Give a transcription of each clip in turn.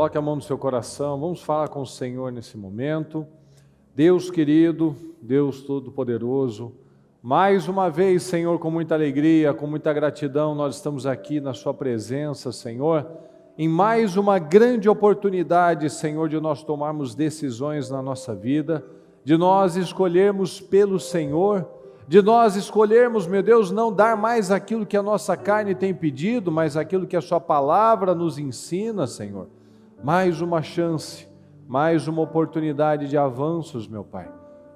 Coloque a mão no seu coração, vamos falar com o Senhor nesse momento. Deus querido, Deus Todo-Poderoso, mais uma vez, Senhor, com muita alegria, com muita gratidão, nós estamos aqui na sua presença, Senhor, em mais uma grande oportunidade, Senhor, de nós tomarmos decisões na nossa vida, de nós escolhermos pelo Senhor, de nós escolhermos, meu Deus, não dar mais aquilo que a nossa carne tem pedido, mas aquilo que a sua palavra nos ensina, Senhor. Mais uma chance, mais uma oportunidade de avanços, meu Pai,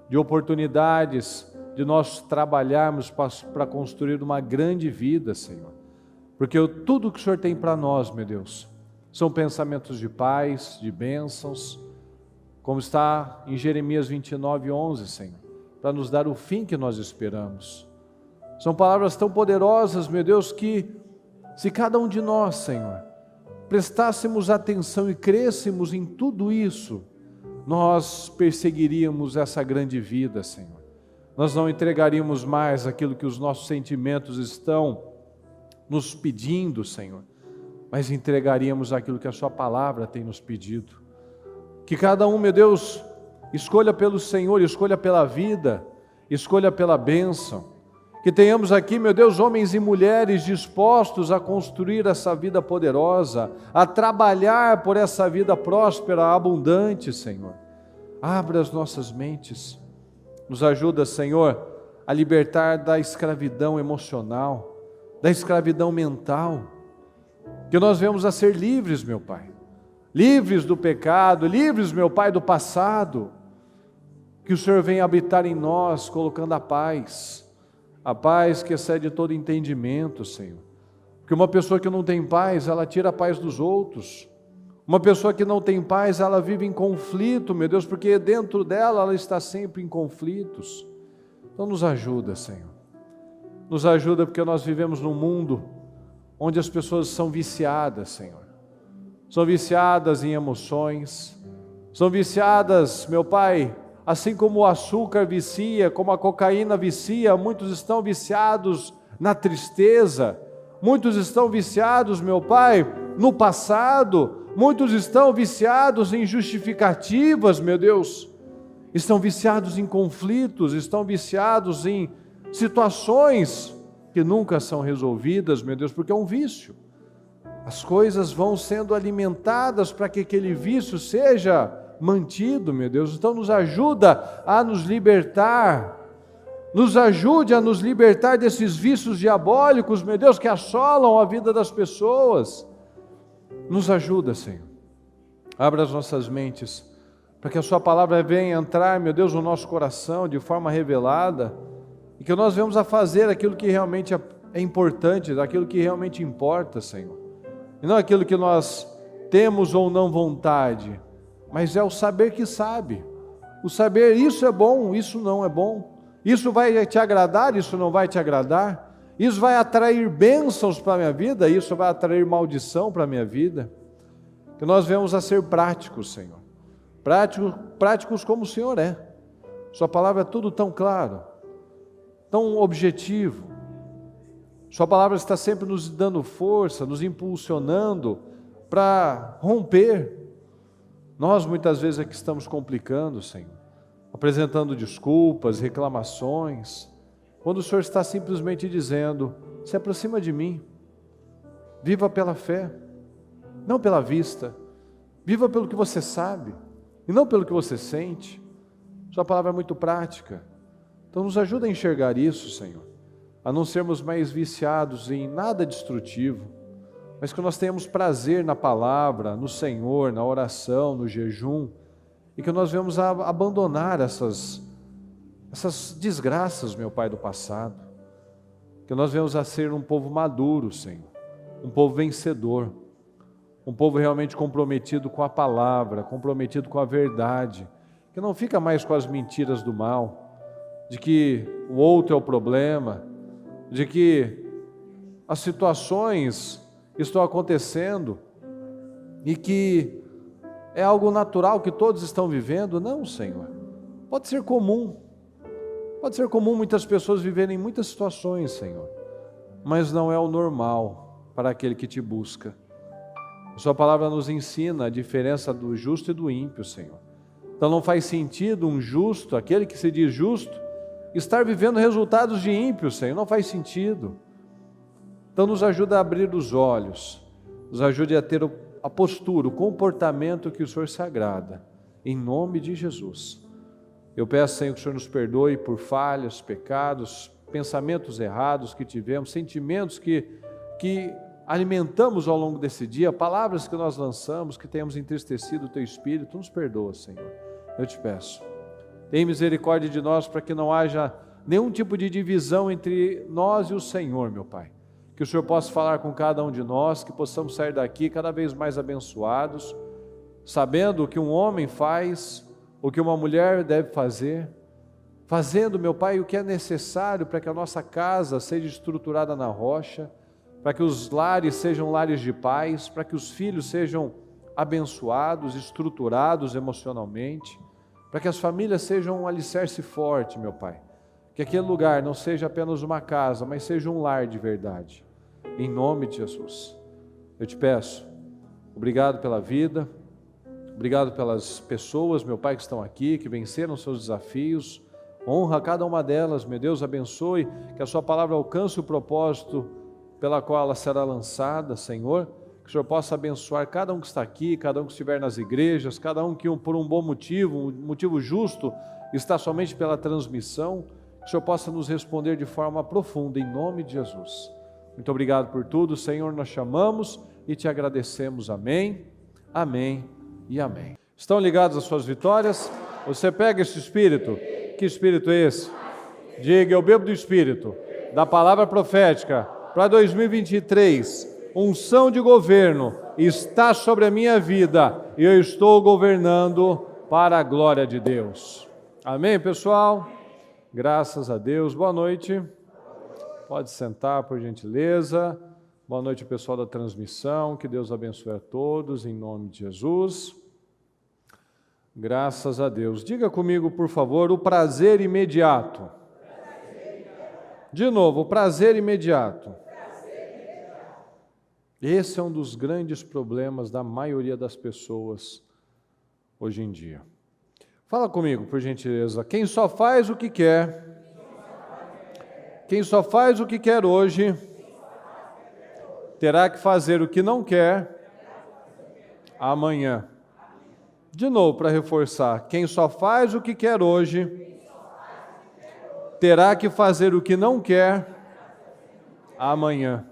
de oportunidades de nós trabalharmos para construir uma grande vida, Senhor. Porque tudo que o Senhor tem para nós, meu Deus, são pensamentos de paz, de bênçãos, como está em Jeremias 29:11, Senhor, para nos dar o fim que nós esperamos. São palavras tão poderosas, meu Deus, que se cada um de nós, Senhor, prestássemos atenção e crescêssemos em tudo isso, nós perseguiríamos essa grande vida, Senhor. Nós não entregaríamos mais aquilo que os nossos sentimentos estão nos pedindo, Senhor, mas entregaríamos aquilo que a sua palavra tem nos pedido. Que cada um, meu Deus, escolha pelo Senhor, escolha pela vida, escolha pela bênção. Que tenhamos aqui, meu Deus, homens e mulheres dispostos a construir essa vida poderosa, a trabalhar por essa vida próspera, abundante, Senhor. Abra as nossas mentes, nos ajuda, Senhor, a libertar da escravidão emocional, da escravidão mental, que nós venhamos a ser livres, meu Pai, livres do pecado, livres, meu Pai, do passado, que o Senhor venha habitar em nós, colocando a paz que excede todo entendimento, Senhor. Porque uma pessoa que não tem paz, ela tira a paz dos outros. Uma pessoa que não tem paz, ela vive em conflito, meu Deus, porque dentro dela, ela está sempre em conflitos. Então nos ajuda, Senhor. Nos ajuda porque nós vivemos num mundo onde as pessoas são viciadas, Senhor. São viciadas em emoções, são viciadas, meu Pai, assim como o açúcar vicia, como a cocaína vicia, muitos estão viciados na tristeza, muitos estão viciados, meu Pai, no passado, muitos estão viciados em justificativas, meu Deus, estão viciados em conflitos, estão viciados em situações que nunca são resolvidas, meu Deus, porque é um vício. As coisas vão sendo alimentadas para que aquele vício seja mantido, meu Deus. Então nos ajuda a nos libertar, nos ajude a nos libertar desses vícios diabólicos, meu Deus, que assolam a vida das pessoas. Nos ajuda, Senhor. Abra as nossas mentes, para que a sua palavra venha entrar, meu Deus, no nosso coração de forma revelada, e que nós venhamos a fazer aquilo que realmente é importante, aquilo que realmente importa, Senhor. E não aquilo que nós temos ou não vontade, mas é o saber que sabe. O saber, isso é bom, isso não é bom. Isso vai te agradar, isso não vai te agradar. Isso vai atrair bênçãos para a minha vida, isso vai atrair maldição para a minha vida. Que nós venhamos a ser práticos, Senhor. Práticos como o Senhor é. Sua palavra é tudo tão claro, tão objetivo. Sua palavra está sempre nos dando força, nos impulsionando para romper. Nós muitas vezes é que estamos complicando, Senhor, apresentando desculpas, reclamações, quando o Senhor está simplesmente dizendo: se aproxima de mim, viva pela fé, não pela vista, viva pelo que você sabe, e não pelo que você sente. Sua palavra é muito prática, então nos ajuda a enxergar isso, Senhor, a não sermos mais viciados em nada destrutivo, mas que nós tenhamos prazer na palavra, no Senhor, na oração, no jejum, e que nós venhamos a abandonar essas desgraças, meu Pai, do passado, que nós venhamos a ser um povo maduro, Senhor, um povo vencedor, um povo realmente comprometido com a palavra, comprometido com a verdade, que não fica mais com as mentiras do mal, de que o outro é o problema, de que as situações estão acontecendo e que é algo natural que todos estão vivendo. Não, Senhor, pode ser comum muitas pessoas viverem muitas situações, Senhor, mas não é o normal para aquele que te busca. A sua palavra nos ensina a diferença do justo e do ímpio, Senhor. Então não faz sentido um justo, aquele que se diz justo, estar vivendo resultados de ímpio, Senhor. Não faz sentido. Então nos ajuda a abrir os olhos, nos ajude a ter a postura, o comportamento que o Senhor se agrada. Em nome de Jesus. Eu peço, Senhor, que o Senhor nos perdoe por falhas, pecados, pensamentos errados que tivemos, sentimentos que alimentamos ao longo desse dia, palavras que nós lançamos, que tenhamos entristecido o Teu Espírito. Nos perdoa, Senhor. Eu te peço. Tem misericórdia de nós para que não haja nenhum tipo de divisão entre nós e o Senhor, meu Pai. Que o Senhor possa falar com cada um de nós, que possamos sair daqui cada vez mais abençoados, sabendo o que um homem faz, o que uma mulher deve fazer, fazendo, meu Pai, o que é necessário para que a nossa casa seja estruturada na rocha, para que os lares sejam lares de paz, para que os filhos sejam abençoados, estruturados emocionalmente, para que as famílias sejam um alicerce forte, meu Pai. Que aquele lugar não seja apenas uma casa, mas seja um lar de verdade. Em nome de Jesus. Eu te peço, obrigado pela vida, obrigado pelas pessoas, meu Pai, que estão aqui, que venceram seus desafios. Honra cada uma delas, meu Deus, abençoe, que a sua palavra alcance o propósito pela qual ela será lançada, Senhor. Que o Senhor possa abençoar cada um que está aqui, cada um que estiver nas igrejas, cada um que por um bom motivo, um motivo justo, está somente pela transmissão. Que o Senhor possa nos responder de forma profunda, em nome de Jesus. Muito obrigado por tudo, Senhor, nós chamamos e te agradecemos. Amém, amém e amém. Estão ligados às suas vitórias? Você pega esse Espírito? Que Espírito é esse? Diga, eu bebo do Espírito, da palavra profética, para 2023. Unção de governo está sobre a minha vida e eu estou governando para a glória de Deus. Amém, pessoal? Graças a Deus. Boa noite. Pode sentar, por gentileza. Boa noite, pessoal da transmissão. Que Deus abençoe a todos, em nome de Jesus. Graças a Deus. Diga comigo, por favor, o prazer imediato. De novo, o prazer imediato. Esse é um dos grandes problemas da maioria das pessoas hoje em dia. Fala comigo, por gentileza. Quem só faz o que quer, quem só faz o que quer hoje, terá que fazer o que não quer amanhã. De novo, para reforçar, quem só faz o que quer hoje, terá que fazer o que não quer amanhã.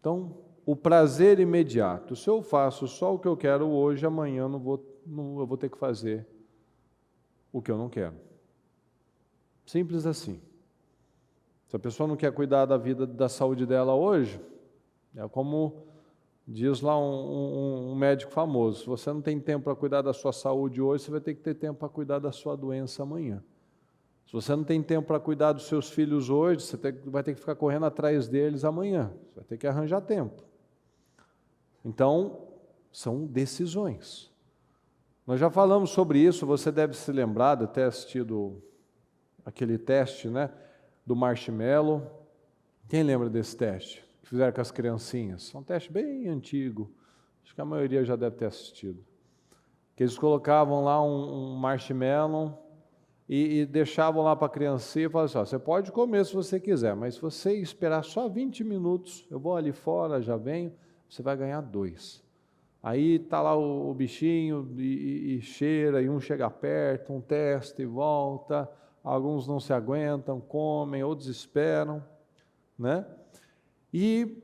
Então, o prazer imediato. Se eu faço só o que eu quero hoje, amanhã eu vou ter que fazer o que eu não quero. Simples assim. Se a pessoa não quer cuidar da vida, da saúde dela hoje, é como diz lá um médico famoso, se você não tem tempo para cuidar da sua saúde hoje, você vai ter que ter tempo para cuidar da sua doença amanhã. Se você não tem tempo para cuidar dos seus filhos hoje, você vai ter que ficar correndo atrás deles amanhã. Você vai ter que arranjar tempo. Então, são decisões. Nós já falamos sobre isso, você deve se lembrar de ter assistido aquele teste, né, do marshmallow. Quem lembra desse teste que fizeram com as criancinhas? É um teste bem antigo, acho que a maioria já deve ter assistido. Que eles colocavam lá um marshmallow e deixavam lá para a criancinha e falavam assim, você pode comer se você quiser, mas se você esperar só 20 minutos, eu vou ali fora, já venho, você vai ganhar 2. Aí está lá o bichinho e cheira, e um chega perto, um testa e volta, alguns não se aguentam, comem, outros esperam, né? E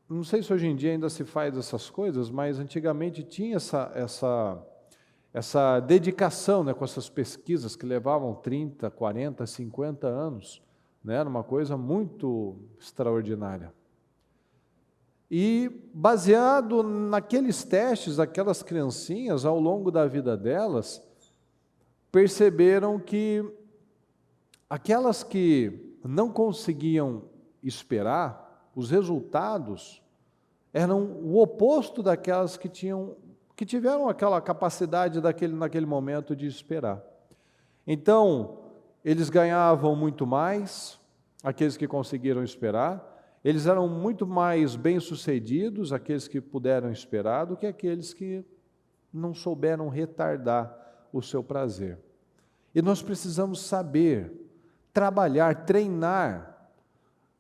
não sei se hoje em dia ainda se faz essas coisas, mas antigamente tinha essa dedicação, né, com essas pesquisas que levavam 30, 40, 50 anos, né, era uma coisa muito extraordinária. E baseado naqueles testes, aquelas criancinhas, ao longo da vida delas, perceberam que aquelas que não conseguiam esperar, os resultados eram o oposto daquelas que tiveram aquela capacidade naquele momento de esperar. Então, eles ganhavam muito mais, aqueles que conseguiram esperar, Eles eram muito mais bem-sucedidos, aqueles que puderam esperar, do que aqueles que não souberam retardar o seu prazer. E nós precisamos saber, trabalhar, treinar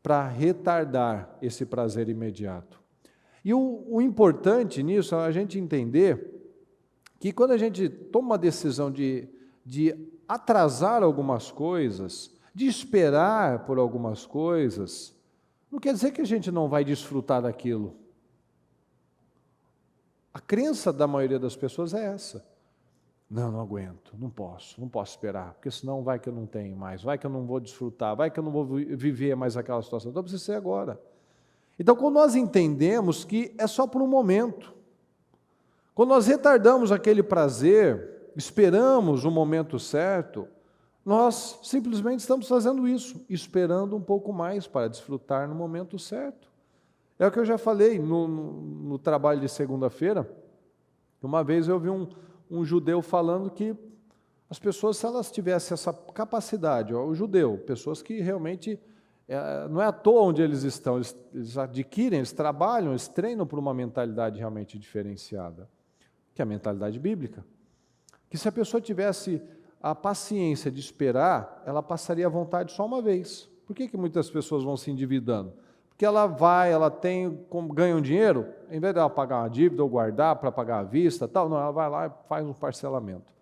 para retardar esse prazer imediato. E o importante nisso é a gente entender que quando a gente toma uma decisão de atrasar algumas coisas, de esperar por algumas coisas, não quer dizer que a gente não vai desfrutar daquilo. A crença da maioria das pessoas é essa. Não aguento, não posso esperar, porque senão vai que eu não tenho mais, vai que eu não vou desfrutar, vai que eu não vou viver mais aquela situação, então precisa ser agora. Então, quando nós entendemos que é só por um momento, quando nós retardamos aquele prazer, esperamos o momento certo, nós simplesmente estamos fazendo isso, esperando um pouco mais para desfrutar no momento certo. É o que eu já falei no trabalho de segunda-feira. Uma vez eu vi um judeu falando que as pessoas, se elas tivessem essa capacidade, o judeu, pessoas que realmente, não é à toa onde eles estão, eles adquirem, eles trabalham, eles treinam por uma mentalidade realmente diferenciada, que é a mentalidade bíblica. Que se a pessoa tivesse a paciência de esperar, ela passaria à vontade só uma vez. Por que muitas pessoas vão se endividando? Porque ela ganha um dinheiro, em vez de ela pagar uma dívida ou guardar para pagar à vista, tal, não, ela vai lá e faz um parcelamento.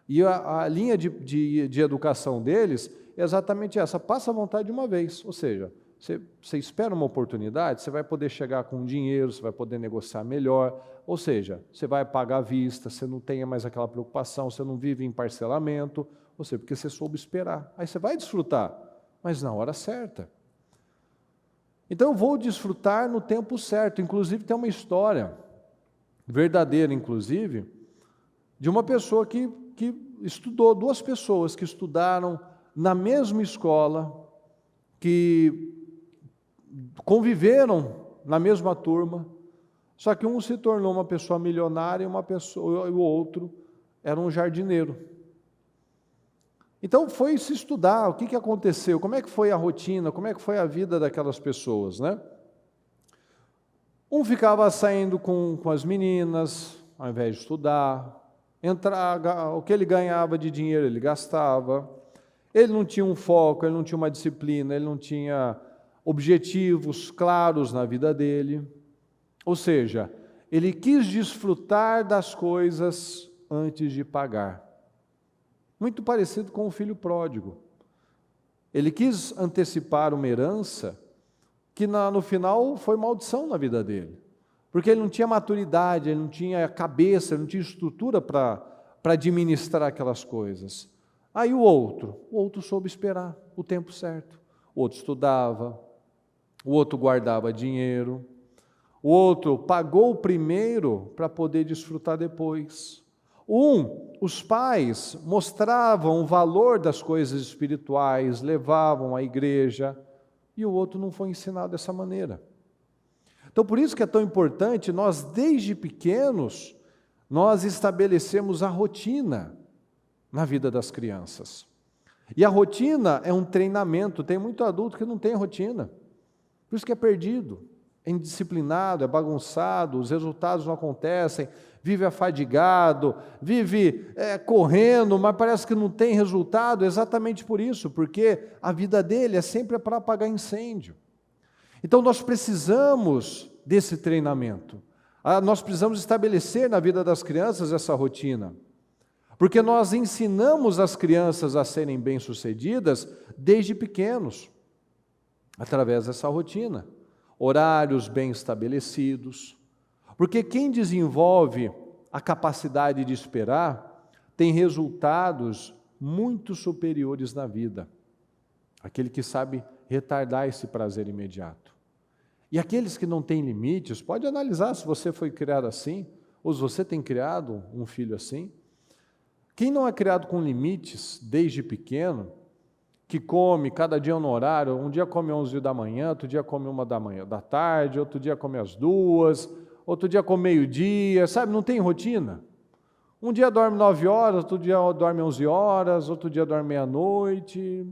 E a linha de educação deles é exatamente essa, passa à vontade de uma vez, ou seja, você espera uma oportunidade, você vai poder chegar com dinheiro, você vai poder negociar melhor, ou seja, você vai pagar à vista, você não tem mais aquela preocupação, você não vive em parcelamento, ou seja, porque você soube esperar. Aí você vai desfrutar, mas na hora certa. Então eu vou desfrutar no tempo certo. Inclusive tem uma história, verdadeira inclusive, de uma pessoa que estudou, duas pessoas que estudaram na mesma escola, que conviveram na mesma turma, só que um se tornou uma pessoa milionária e o outro era um jardineiro. Então foi se estudar o que aconteceu, como é que foi a rotina, como é que foi a vida daquelas pessoas, né? Um ficava saindo com as meninas, ao invés de estudar, o que ele ganhava de dinheiro ele gastava, ele não tinha um foco, ele não tinha uma disciplina, ele não tinha objetivos claros na vida dele, ou seja, ele quis desfrutar das coisas antes de pagar. Muito parecido com o filho pródigo. Ele quis antecipar uma herança que no final foi maldição na vida dele. Porque ele não tinha maturidade, ele não tinha cabeça, ele não tinha estrutura para administrar aquelas coisas. Aí o outro soube esperar o tempo certo. O outro estudava, o outro guardava dinheiro, o outro pagou primeiro para poder desfrutar depois. Os pais mostravam o valor das coisas espirituais, levavam à igreja, e o outro não foi ensinado dessa maneira. Então, por isso que é tão importante nós, desde pequenos, nós estabelecemos a rotina na vida das crianças. E a rotina é um treinamento, tem muito adulto que não tem rotina, por isso que é perdido, é indisciplinado, é bagunçado, os resultados não acontecem, vive afadigado, vive correndo, mas parece que não tem resultado, exatamente por isso, porque a vida dele é sempre para apagar incêndio. Então nós precisamos desse treinamento, nós precisamos estabelecer na vida das crianças essa rotina, porque nós ensinamos as crianças a serem bem-sucedidas desde pequenos, através dessa rotina, horários bem estabelecidos, porque quem desenvolve a capacidade de esperar tem resultados muito superiores na vida. Aquele que sabe retardar esse prazer imediato. E aqueles que não têm limites, pode analisar se você foi criado assim, ou se você tem criado um filho assim. Quem não é criado com limites desde pequeno, que come cada dia no horário, um dia come 11 da manhã, outro dia come 1 da tarde, outro dia come às 2, outro dia come meio-dia, sabe, não tem rotina. Um dia dorme 9 horas, outro dia dorme 11 horas, outro dia dorme meia-noite,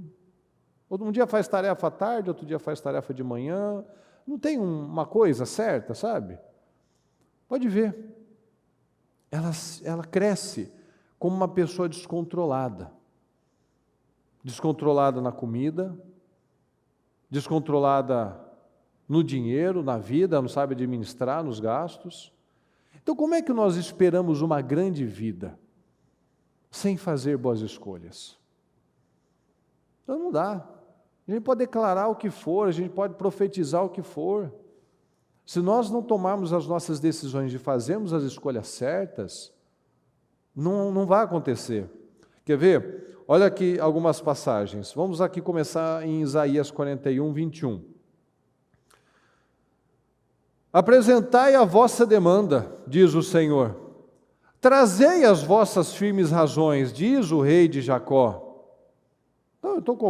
um dia faz tarefa à tarde, outro dia faz tarefa de manhã, não tem uma coisa certa, sabe? Pode ver. Ela cresce como uma pessoa descontrolada. Descontrolada na comida, descontrolada no dinheiro, na vida, não sabe administrar nos gastos. Então, como é que nós esperamos uma grande vida sem fazer boas escolhas? Então, não dá. A gente pode declarar o que for, a gente pode profetizar o que for. Se nós não tomarmos as nossas decisões de fazermos as escolhas certas, não vai acontecer. Quer ver? Olha aqui algumas passagens. Vamos aqui começar em Isaías 41, 21. Apresentai a vossa demanda, diz o Senhor. Trazei as vossas firmes razões, diz o rei de Jacó. Então, eu estou com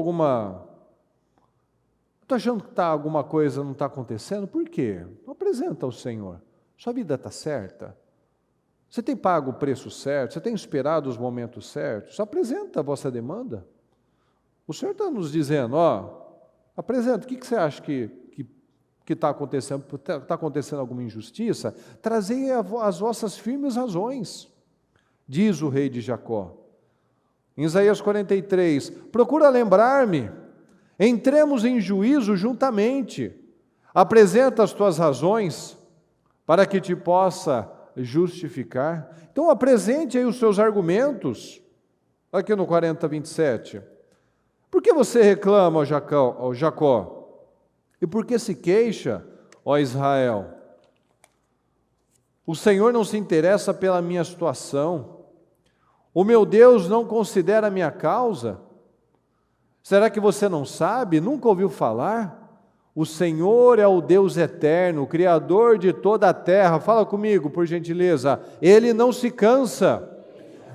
estou achando que alguma coisa não está acontecendo. Por quê? Não apresenta ao Senhor. Sua vida está certa? Você tem pago o preço certo? Você tem esperado os momentos certos? Só apresenta a vossa demanda. O Senhor está nos dizendo, apresenta, o que você acha que está acontecendo? Está acontecendo alguma injustiça? Trazei as vossas firmes razões, diz o rei de Jacó. Em Isaías 43, procura lembrar-me, entremos em juízo juntamente, apresenta as tuas razões, para que te possa justificar. Então apresente aí os seus argumentos, aqui no 40, 27. Por que você reclama, ó Jacó? E por que se queixa, ó Israel? O Senhor não se interessa pela minha situação. O meu Deus não considera a minha causa. Será que você não sabe? Nunca ouviu falar? O Senhor é o Deus eterno, o Criador de toda a terra. Fala comigo, por gentileza. Ele não se cansa,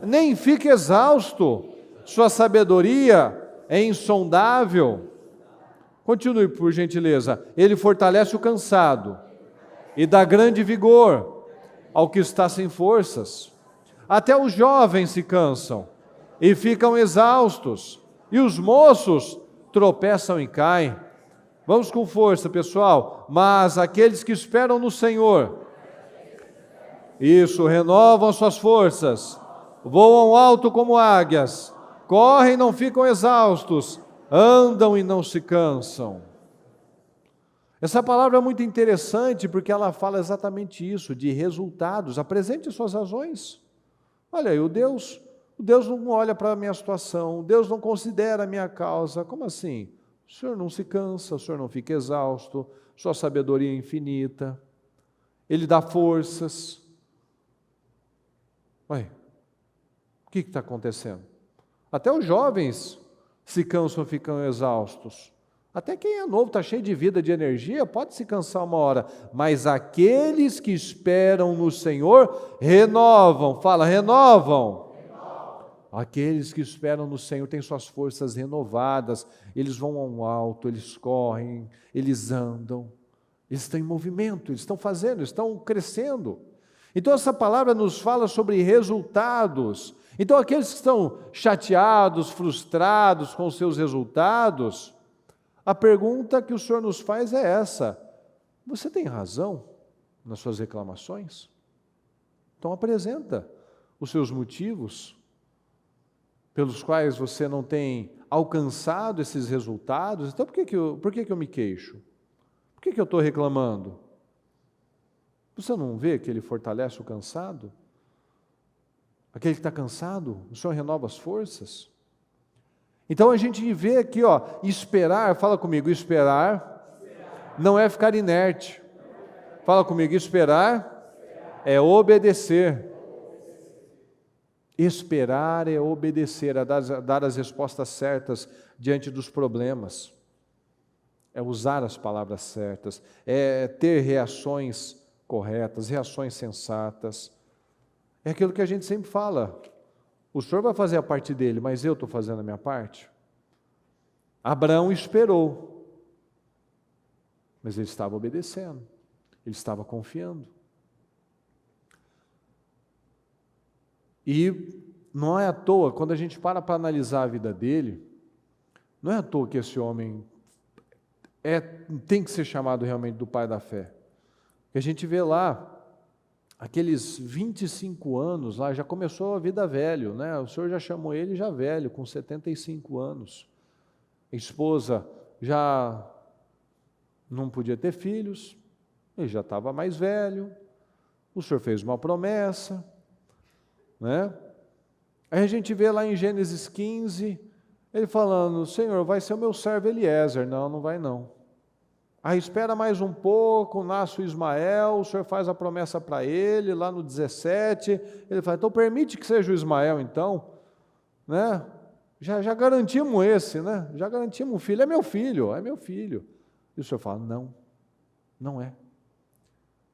nem fica exausto. Sua sabedoria é insondável. Continue, por gentileza. Ele fortalece o cansado e dá grande vigor ao que está sem forças. Até os jovens se cansam e ficam exaustos, e os moços tropeçam e caem. Vamos com força, pessoal. Mas aqueles que esperam no Senhor, renovam suas forças, voam alto como águias, correm e não ficam exaustos, andam e não se cansam. Essa palavra é muito interessante porque ela fala exatamente isso, de resultados. Apresente as suas razões. Olha aí, o Deus não olha para a minha situação, o Deus não considera a minha causa. Como assim? O Senhor não se cansa, o Senhor não fica exausto, sua sabedoria é infinita, Ele dá forças. Ué, o que está acontecendo? Até os jovens se cansam, ficam exaustos. Até quem é novo, está cheio de vida, de energia, pode se cansar uma hora. Mas aqueles que esperam no Senhor, renovam. Fala, renovam. Aqueles que esperam no Senhor têm suas forças renovadas. Eles vão ao alto, eles correm, eles andam. Eles estão em movimento, eles estão fazendo, eles estão crescendo. Então essa palavra nos fala sobre resultados. Então aqueles que estão chateados, frustrados com os seus resultados, a pergunta que o Senhor nos faz é essa: você tem razão nas suas reclamações? Então apresenta os seus motivos pelos quais você não tem alcançado esses resultados. Então por que eu me queixo? Por que eu estou reclamando? Você não vê que Ele fortalece o cansado? Aquele que está cansado, o Senhor renova as forças. Então a gente vê aqui, esperar, fala comigo, esperar não é ficar inerte. Fala comigo, esperar é obedecer. Esperar é obedecer, é dar as respostas certas diante dos problemas. É usar as palavras certas, é ter reações corretas, reações sensatas. É aquilo que a gente sempre fala. O Senhor vai fazer a parte dele, mas eu estou fazendo a minha parte? Abraão esperou, mas ele estava obedecendo, ele estava confiando. E não é à toa, quando a gente para analisar a vida dele, não é à toa que esse homem tem que ser chamado realmente do pai da fé. Porque a gente vê lá, aqueles 25 anos lá, já começou a vida velho, né? O Senhor já chamou ele já velho, com 75 anos. A esposa já não podia ter filhos, ele já estava mais velho, o Senhor fez uma promessa, né? Aí a gente vê lá em Gênesis 15, ele falando, Senhor, vai ser o meu servo Eliezer. Não, não vai não. Aí espera mais um pouco, nasce o Ismael, o Senhor faz a promessa para ele, lá no 17, ele fala, então permite que seja o Ismael então, né? Já garantimos esse, né? Já garantimos um filho, é meu filho, é meu filho. E o Senhor fala, não, não é.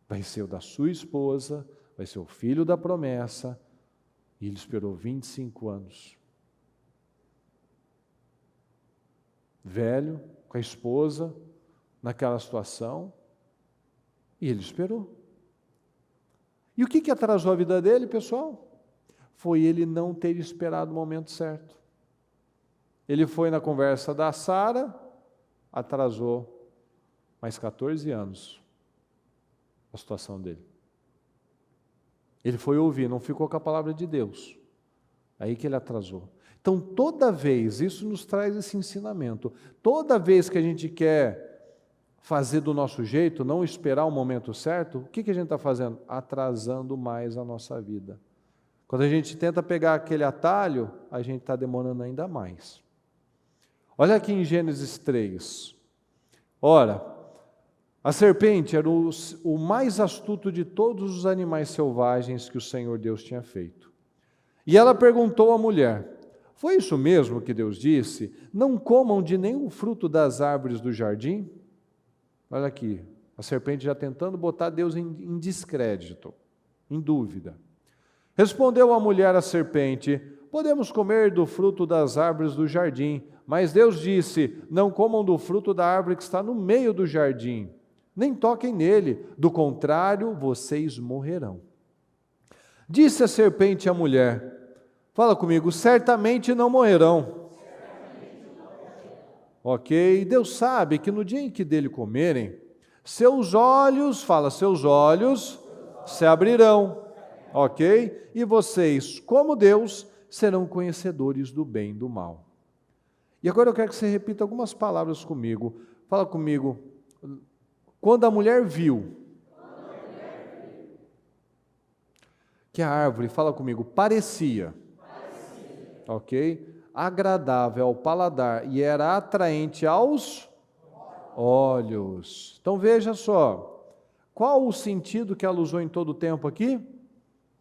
Vai ser o da sua esposa, vai ser o filho da promessa. E ele esperou 25 anos. Velho, com a esposa, naquela situação, e ele esperou. E o que atrasou a vida dele, pessoal? Foi ele não ter esperado o momento certo. Ele foi na conversa da Sara, atrasou mais 14 anos a situação dele. Ele foi ouvir, não ficou com a palavra de Deus. Aí que ele atrasou. Então, toda vez, isso nos traz esse ensinamento, toda vez que a gente quer fazer do nosso jeito, não esperar o momento certo, o que a gente está fazendo? Atrasando mais a nossa vida. Quando a gente tenta pegar aquele atalho, a gente está demorando ainda mais. Olha aqui em Gênesis 3. Ora, a serpente era o mais astuto de todos os animais selvagens que o Senhor Deus tinha feito. E ela perguntou à mulher, foi isso mesmo que Deus disse? Não comam de nenhum fruto das árvores do jardim? Olha aqui, a serpente já tentando botar Deus em descrédito, em dúvida. Respondeu a mulher à serpente, podemos comer do fruto das árvores do jardim, mas Deus disse, não comam do fruto da árvore que está no meio do jardim, nem toquem nele, do contrário, vocês morrerão. Disse a serpente à mulher, fala comigo, certamente não morrerão. Ok, Deus sabe que no dia em que dele comerem, seus olhos, fala, seus olhos se abrirão, ok? E vocês, como Deus, serão conhecedores do bem e do mal. E agora eu quero que você repita algumas palavras comigo. Fala comigo. Quando a mulher viu que a árvore, fala comigo, parecia, ok? Agradável ao paladar e era atraente aos olhos. Então veja só, qual o sentido que ela usou em todo o tempo aqui?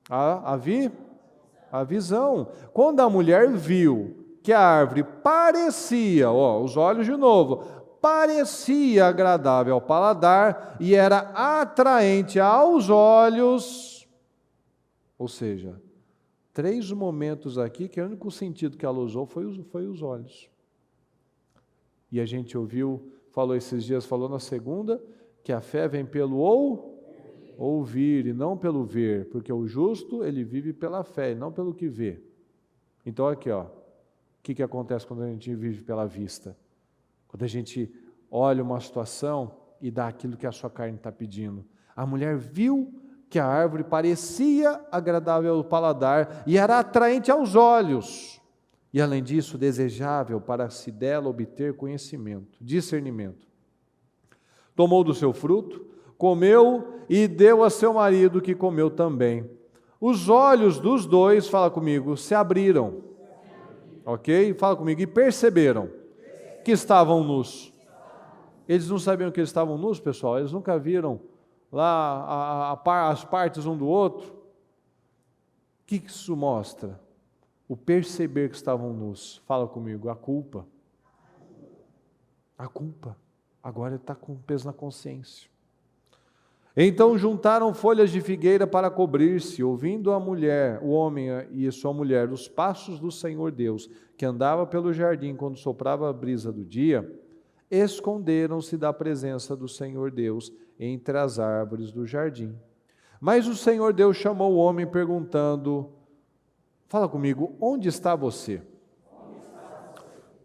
A visão. Quando a mulher viu que a árvore parecia, os olhos de novo, parecia agradável ao paladar e era atraente aos olhos, ou seja, 3 momentos aqui que o único sentido que ela usou foi os olhos. E a gente falou esses dias, falou na segunda, que a fé vem pelo ouvir e não pelo ver, porque o justo, ele vive pela fé e não pelo que vê. Então aqui, o que acontece quando a gente vive pela vista? Quando a gente olha uma situação e dá aquilo que a sua carne está pedindo. A mulher viu que a árvore parecia agradável ao paladar e era atraente aos olhos. E além disso, desejável para se dela obter conhecimento, discernimento. Tomou do seu fruto, comeu e deu a seu marido que comeu também. Os olhos dos dois, fala comigo, se abriram. Ok? Fala comigo, e perceberam que estavam nus. Eles não sabiam que eles estavam nus, pessoal? Eles nunca viram lá as partes um do outro? O que isso mostra? O perceber que estavam nus. Fala comigo, a culpa. A culpa. Agora ele está com peso na consciência. Então juntaram folhas de figueira para cobrir-se, ouvindo a mulher, o homem e sua mulher, os passos do Senhor Deus, que andava pelo jardim quando soprava a brisa do dia, esconderam-se da presença do Senhor Deus entre as árvores do jardim. Mas o Senhor Deus chamou o homem perguntando, fala comigo, onde está você?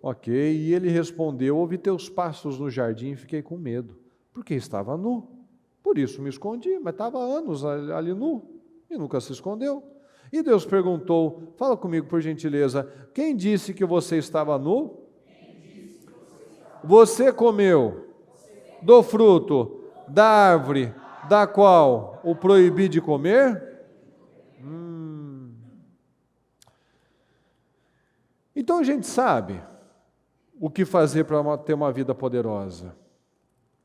Ok, e ele respondeu: ouvi teus passos no jardim e fiquei com medo, porque estava nu. Por isso me escondi, mas estava há anos ali nu e nunca se escondeu. E Deus perguntou: fala comigo por gentileza, quem disse que você estava nu? Você comeu do fruto da árvore da qual o proibi de comer? Então a gente sabe o que fazer para ter uma vida poderosa.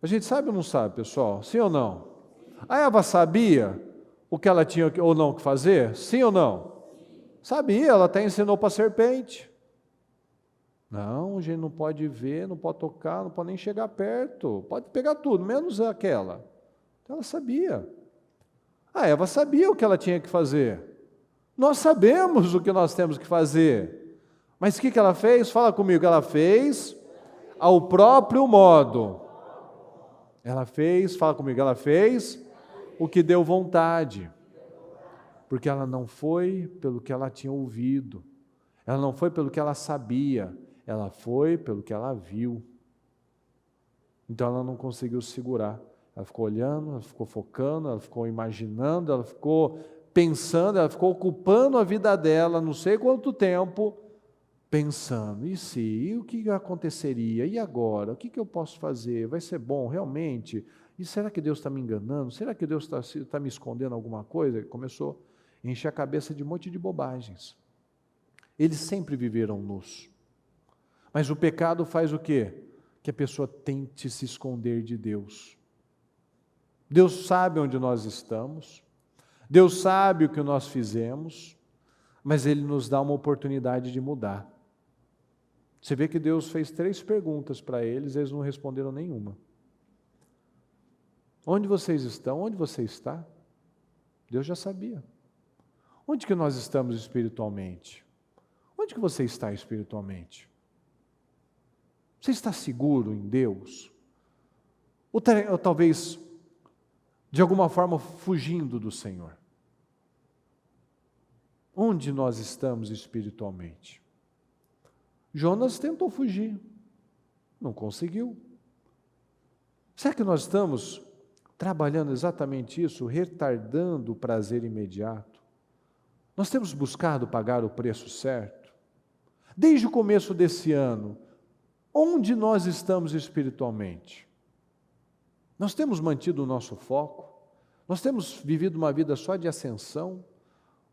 A gente sabe ou não sabe, pessoal? Sim ou não? A Eva sabia o que ela tinha ou não que fazer? Sim ou não? Sabia, ela até ensinou para a serpente. Não, a gente não pode ver, não pode tocar, não pode nem chegar perto. Pode pegar tudo, menos aquela. Então ela sabia. A Eva sabia o que ela tinha que fazer. Nós sabemos o que nós temos que fazer. Mas o que ela fez? Fala comigo, ela fez ao próprio modo. Ela fez, fala comigo, ela fez o que deu vontade. Porque ela não foi pelo que ela tinha ouvido. Ela não foi pelo que ela sabia. Ela foi pelo que ela viu. Então ela não conseguiu se segurar. Ela ficou olhando, ela ficou focando, ela ficou imaginando, ela ficou pensando, ela ficou ocupando a vida dela, não sei quanto tempo, pensando, e se? E o que aconteceria? E agora? O que eu posso fazer? Vai ser bom realmente? E será que Deus está me enganando? Será que Deus está me escondendo alguma coisa? Começou a encher a cabeça de um monte de bobagens. Eles sempre viveram nus. Mas o pecado faz o quê? Que a pessoa tente se esconder de Deus. Deus sabe onde nós estamos, Deus sabe o que nós fizemos, mas Ele nos dá uma oportunidade de mudar. Você vê que Deus fez 3 perguntas para eles, eles não responderam nenhuma. Onde vocês estão? Onde você está? Deus já sabia. Onde que nós estamos espiritualmente? Onde que você está espiritualmente? Você está seguro em Deus? Ou talvez, de alguma forma, fugindo do Senhor? Onde nós estamos espiritualmente? Jonas tentou fugir, não conseguiu. Será que nós estamos trabalhando exatamente isso, retardando o prazer imediato? Nós temos buscado pagar o preço certo? Desde o começo desse ano, onde nós estamos espiritualmente? Nós temos mantido o nosso foco? Nós temos vivido uma vida só de ascensão?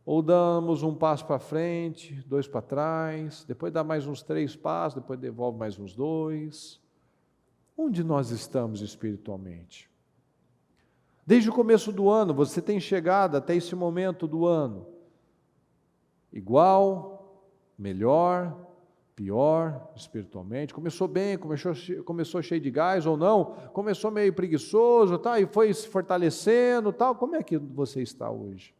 Ou damos um passo para frente, 2 para trás, depois dá mais uns 3 passos, depois devolve mais uns 2? Onde nós estamos espiritualmente? Desde o começo do ano, você tem chegado até esse momento do ano, igual, melhor, pior espiritualmente? Começou bem, começou cheio de gás ou não? Começou meio preguiçoso, tá, e foi se fortalecendo, tal. Como é que você está hoje?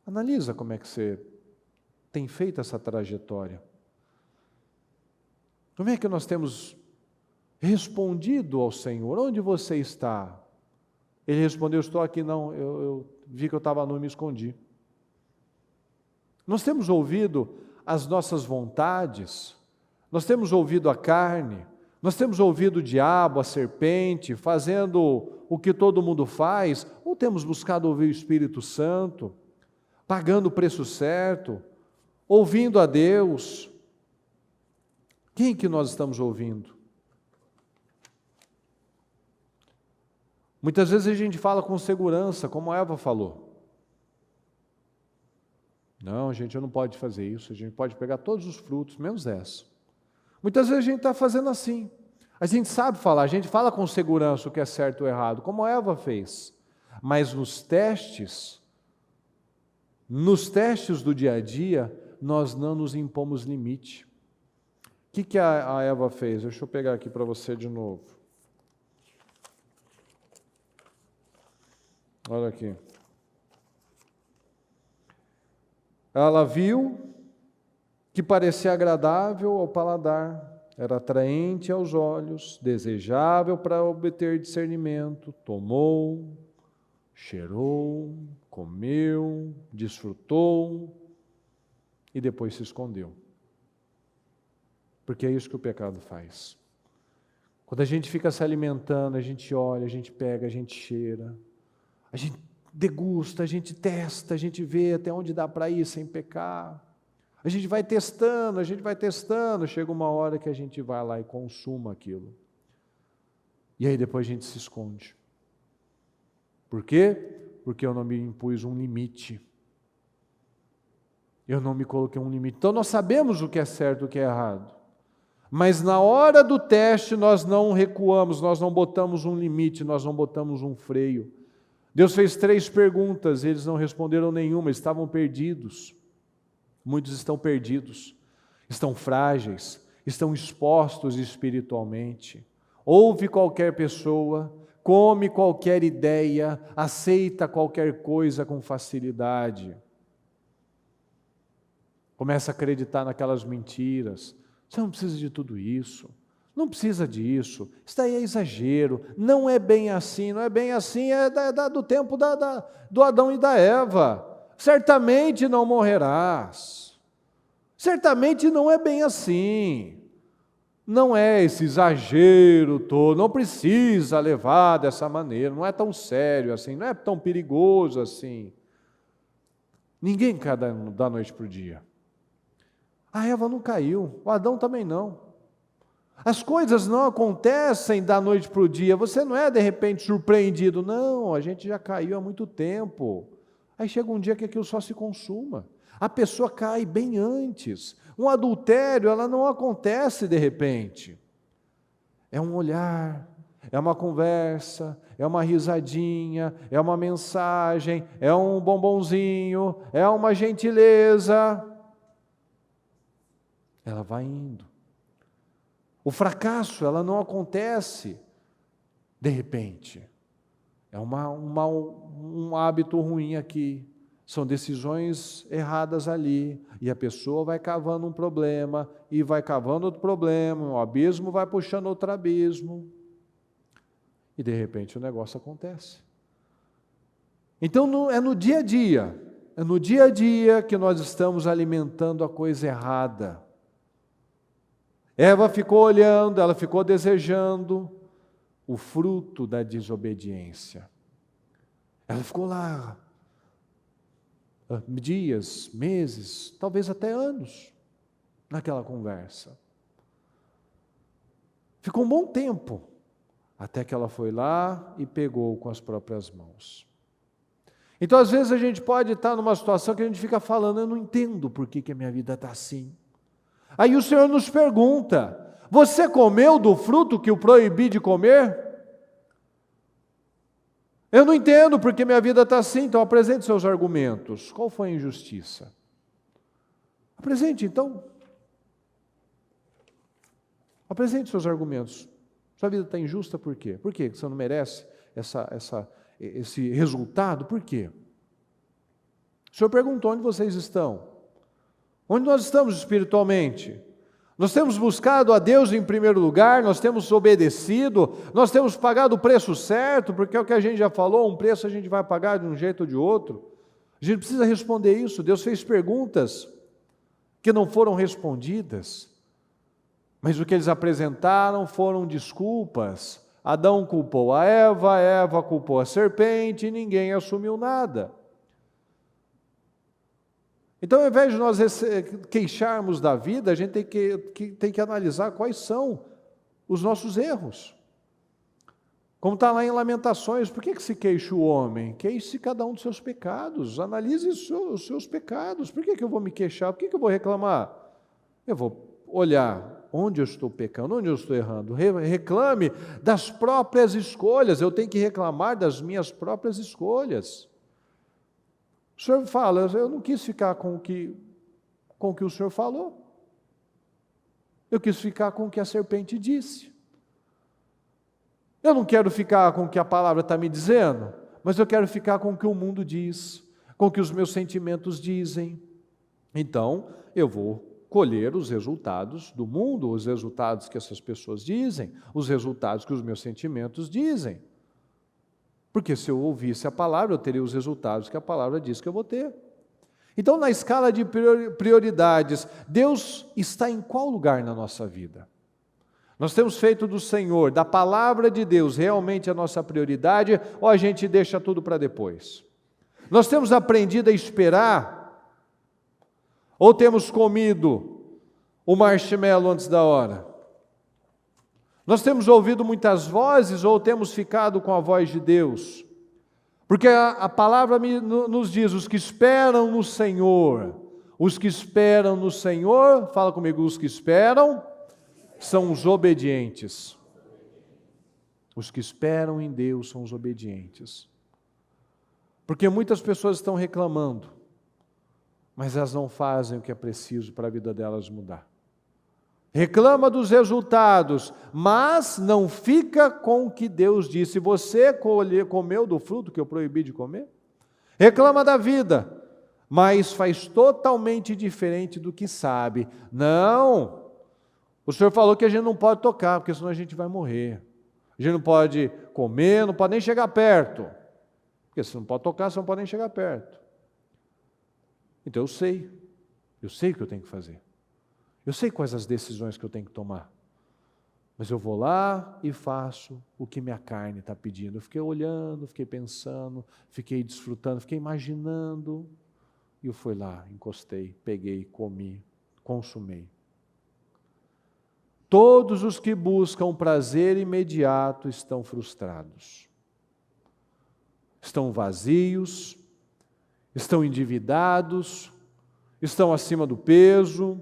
Analisa como é que você tem feito essa trajetória. Como é que nós temos respondido ao Senhor? Onde você está? Ele respondeu: estou aqui. Não, eu vi que eu estava nu e me escondi. Nós temos ouvido as nossas vontades, nós temos ouvido a carne, nós temos ouvido o diabo, a serpente, fazendo o que todo mundo faz, ou temos buscado ouvir o Espírito Santo, pagando o preço certo, ouvindo a Deus? Quem que nós estamos ouvindo? Muitas vezes a gente fala com segurança, como a Eva falou. Não, gente, não pode fazer isso, a gente pode pegar todos os frutos, menos essa. Muitas vezes a gente está fazendo assim. A gente sabe falar, a gente fala com segurança o que é certo ou errado, como a Eva fez. Mas nos testes do dia a dia, nós não nos impomos limite. O que a Eva fez? Deixa eu pegar aqui para você de novo. Olha aqui. Ela viu que parecia agradável ao paladar, era atraente aos olhos, desejável para obter discernimento, tomou, cheirou, comeu, desfrutou e depois se escondeu. Porque é isso que o pecado faz. Quando a gente fica se alimentando, a gente olha, a gente pega, a gente cheira, a gente degusta, a gente testa, a gente vê até onde dá para ir sem pecar. A gente vai testando, chega uma hora que a gente vai lá e consuma aquilo. E aí depois a gente se esconde. Por quê? Porque eu não me impus um limite. Eu não me coloquei um limite. Então nós sabemos o que é certo e o que é errado. Mas na hora do teste nós não recuamos, nós não botamos um limite, nós não botamos um freio. Deus fez 3 perguntas, eles não responderam nenhuma, estavam perdidos. Muitos estão perdidos, estão frágeis, estão expostos espiritualmente. Ouve qualquer pessoa, come qualquer ideia, aceita qualquer coisa com facilidade. Começa a acreditar naquelas mentiras. Você não precisa de tudo isso, não precisa disso, isso daí é exagero, não é bem assim, não é bem assim, é do tempo do Adão e da Eva. Certamente não morrerás, certamente não é bem assim, não é esse exagero todo, não precisa levar dessa maneira, não é tão sério assim, não é tão perigoso assim. Ninguém cai da noite para o dia. A Eva não caiu, o Adão também não. As coisas não acontecem da noite para o dia, você não é de repente surpreendido, não, a gente já caiu há muito tempo. Aí chega um dia que aquilo só se consuma, a pessoa cai bem antes. Um adultério, ela não acontece de repente. É um olhar, é uma conversa, é uma risadinha, é uma mensagem, é um bombonzinho, é uma gentileza. Ela vai indo. O fracasso, ela não acontece de repente. É um hábito ruim aqui. São decisões erradas ali. E a pessoa vai cavando um problema, e vai cavando outro problema, um abismo vai puxando outro abismo. E de repente o negócio acontece. Então é no dia a dia que nós estamos alimentando a coisa errada. Eva ficou olhando, ela ficou desejando o fruto da desobediência. Ela ficou lá dias, meses, talvez até anos, naquela conversa. Ficou um bom tempo, até que ela foi lá e pegou com as próprias mãos. Então, às vezes, a gente pode estar numa situação que a gente fica falando, eu não entendo por que a minha vida está assim. Aí o Senhor nos pergunta, você comeu do fruto que eu proibi de comer? Eu não entendo porque minha vida está assim, então apresente seus argumentos. Qual foi a injustiça? Apresente então. Apresente seus argumentos. Sua vida está injusta por quê? Por quê? Você não merece esse resultado? Por quê? O Senhor perguntou onde vocês estão. Onde nós estamos espiritualmente? Nós temos buscado a Deus em primeiro lugar, nós temos obedecido, nós temos pagado o preço certo, porque é o que a gente já falou, um preço a gente vai pagar de um jeito ou de outro. A gente precisa responder isso. Deus fez perguntas que não foram respondidas, mas o que eles apresentaram foram desculpas. Adão culpou a Eva culpou a serpente e ninguém assumiu nada. Então, ao invés de nós queixarmos da vida, a gente tem que analisar quais são os nossos erros. Como está lá em Lamentações, por que se queixa o homem? Queixe-se cada um dos seus pecados, analise os seus pecados. Por que eu vou me queixar? Por que eu vou reclamar? Eu vou olhar onde eu estou pecando, onde eu estou errando. Reclame das próprias escolhas, eu tenho que reclamar das minhas próprias escolhas. O Senhor fala, eu não quis ficar com o que o Senhor falou. Eu quis ficar com o que a serpente disse. Eu não quero ficar com o que a palavra está me dizendo, mas eu quero ficar com o que o mundo diz, com o que os meus sentimentos dizem. Então, eu vou colher os resultados do mundo, os resultados que essas pessoas dizem, os resultados que os meus sentimentos dizem. Porque se eu ouvisse a palavra, eu teria os resultados que a palavra diz que eu vou ter. Então, na escala de prioridades, Deus está em qual lugar na nossa vida? Nós temos feito do Senhor, da palavra de Deus, realmente a nossa prioridade, ou a gente deixa tudo para depois? Nós temos aprendido a esperar, ou temos comido o marshmallow antes da hora? Nós temos ouvido muitas vozes, ou temos ficado com a voz de Deus? Porque a palavra nos diz, os que esperam no Senhor, fala comigo, os que esperam são os obedientes. Os que esperam em Deus são os obedientes. Porque muitas pessoas estão reclamando, mas elas não fazem o que é preciso para a vida delas mudar. Reclama dos resultados, mas não fica com o que Deus disse. Você comeu do fruto que eu proibi de comer? Reclama da vida, mas faz totalmente diferente do que sabe. Não, o Senhor falou que a gente não pode tocar, porque senão a gente vai morrer. A gente não pode comer, não pode nem chegar perto. Porque se não pode tocar, você não pode nem chegar perto. Então eu sei o que eu tenho que fazer. Eu sei quais as decisões que eu tenho que tomar, mas eu vou lá e faço o que minha carne está pedindo. Eu fiquei olhando, fiquei pensando, fiquei desfrutando, fiquei imaginando, e eu fui lá, encostei, peguei, comi, consumei. Todos os que buscam prazer imediato estão frustrados, estão vazios, estão endividados, estão acima do peso,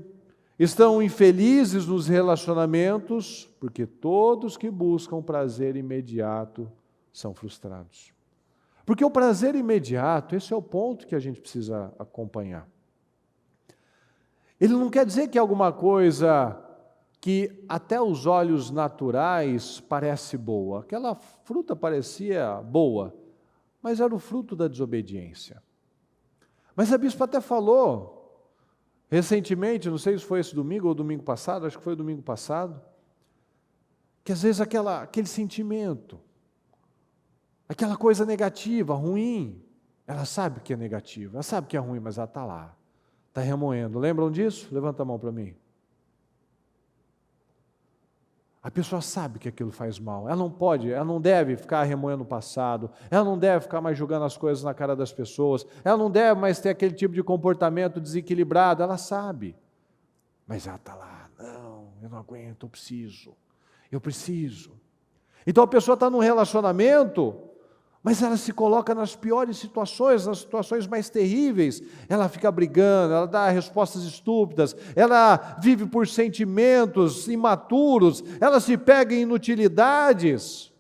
estão infelizes nos relacionamentos, porque todos que buscam prazer imediato são frustrados. Porque o prazer imediato, esse é o ponto que a gente precisa acompanhar. Ele não quer dizer que é alguma coisa que até os olhos naturais parece boa. Aquela fruta parecia boa, mas era o fruto da desobediência. Mas a bispa até falou, recentemente, não sei se foi esse domingo ou domingo passado, acho que foi o domingo passado, que às vezes aquele sentimento, aquela coisa negativa, ruim, ela sabe que é negativa, ela sabe que é ruim, mas ela está lá, está remoendo. Lembram disso? Levanta a mão para mim. A pessoa sabe que aquilo faz mal, ela não deve ficar remoendo o passado, ela não deve ficar mais julgando as coisas na cara das pessoas, ela não deve mais ter aquele tipo de comportamento desequilibrado, ela sabe, mas ela está lá, não, eu não aguento, eu preciso. Então a pessoa está num relacionamento, mas ela se coloca nas piores situações, nas situações mais terríveis, ela fica brigando, ela dá respostas estúpidas, ela vive por sentimentos imaturos, ela se pega em inutilidades.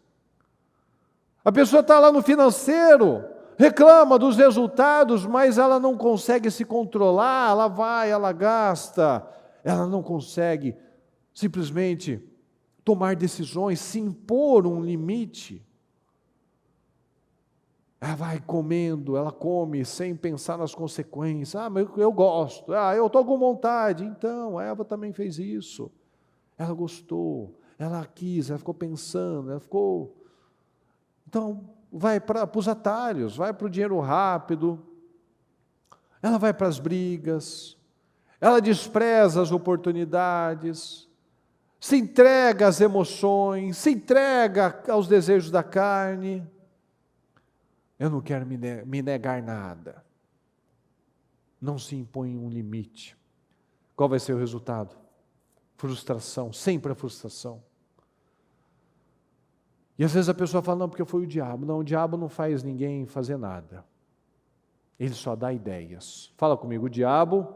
A pessoa está lá no financeiro, reclama dos resultados, mas ela não consegue se controlar, ela vai, ela gasta, ela não consegue simplesmente tomar decisões, se impor um limite. Ela vai comendo, ela come sem pensar nas consequências. Ah, mas eu gosto. Ah, eu estou com vontade. Então, a Eva também fez isso. Ela gostou, ela quis, ela ficou pensando, ela ficou... Então, vai para os atalhos, vai para o dinheiro rápido, ela vai para as brigas, ela despreza as oportunidades, se entrega às emoções, se entrega aos desejos da carne. Eu não quero me negar nada. Não se impõe um limite. Qual vai ser o resultado? Frustração, sempre a frustração. E às vezes a pessoa fala, não, porque foi o diabo. Não, o diabo não faz ninguém fazer nada. Ele só dá ideias. Fala comigo, o diabo,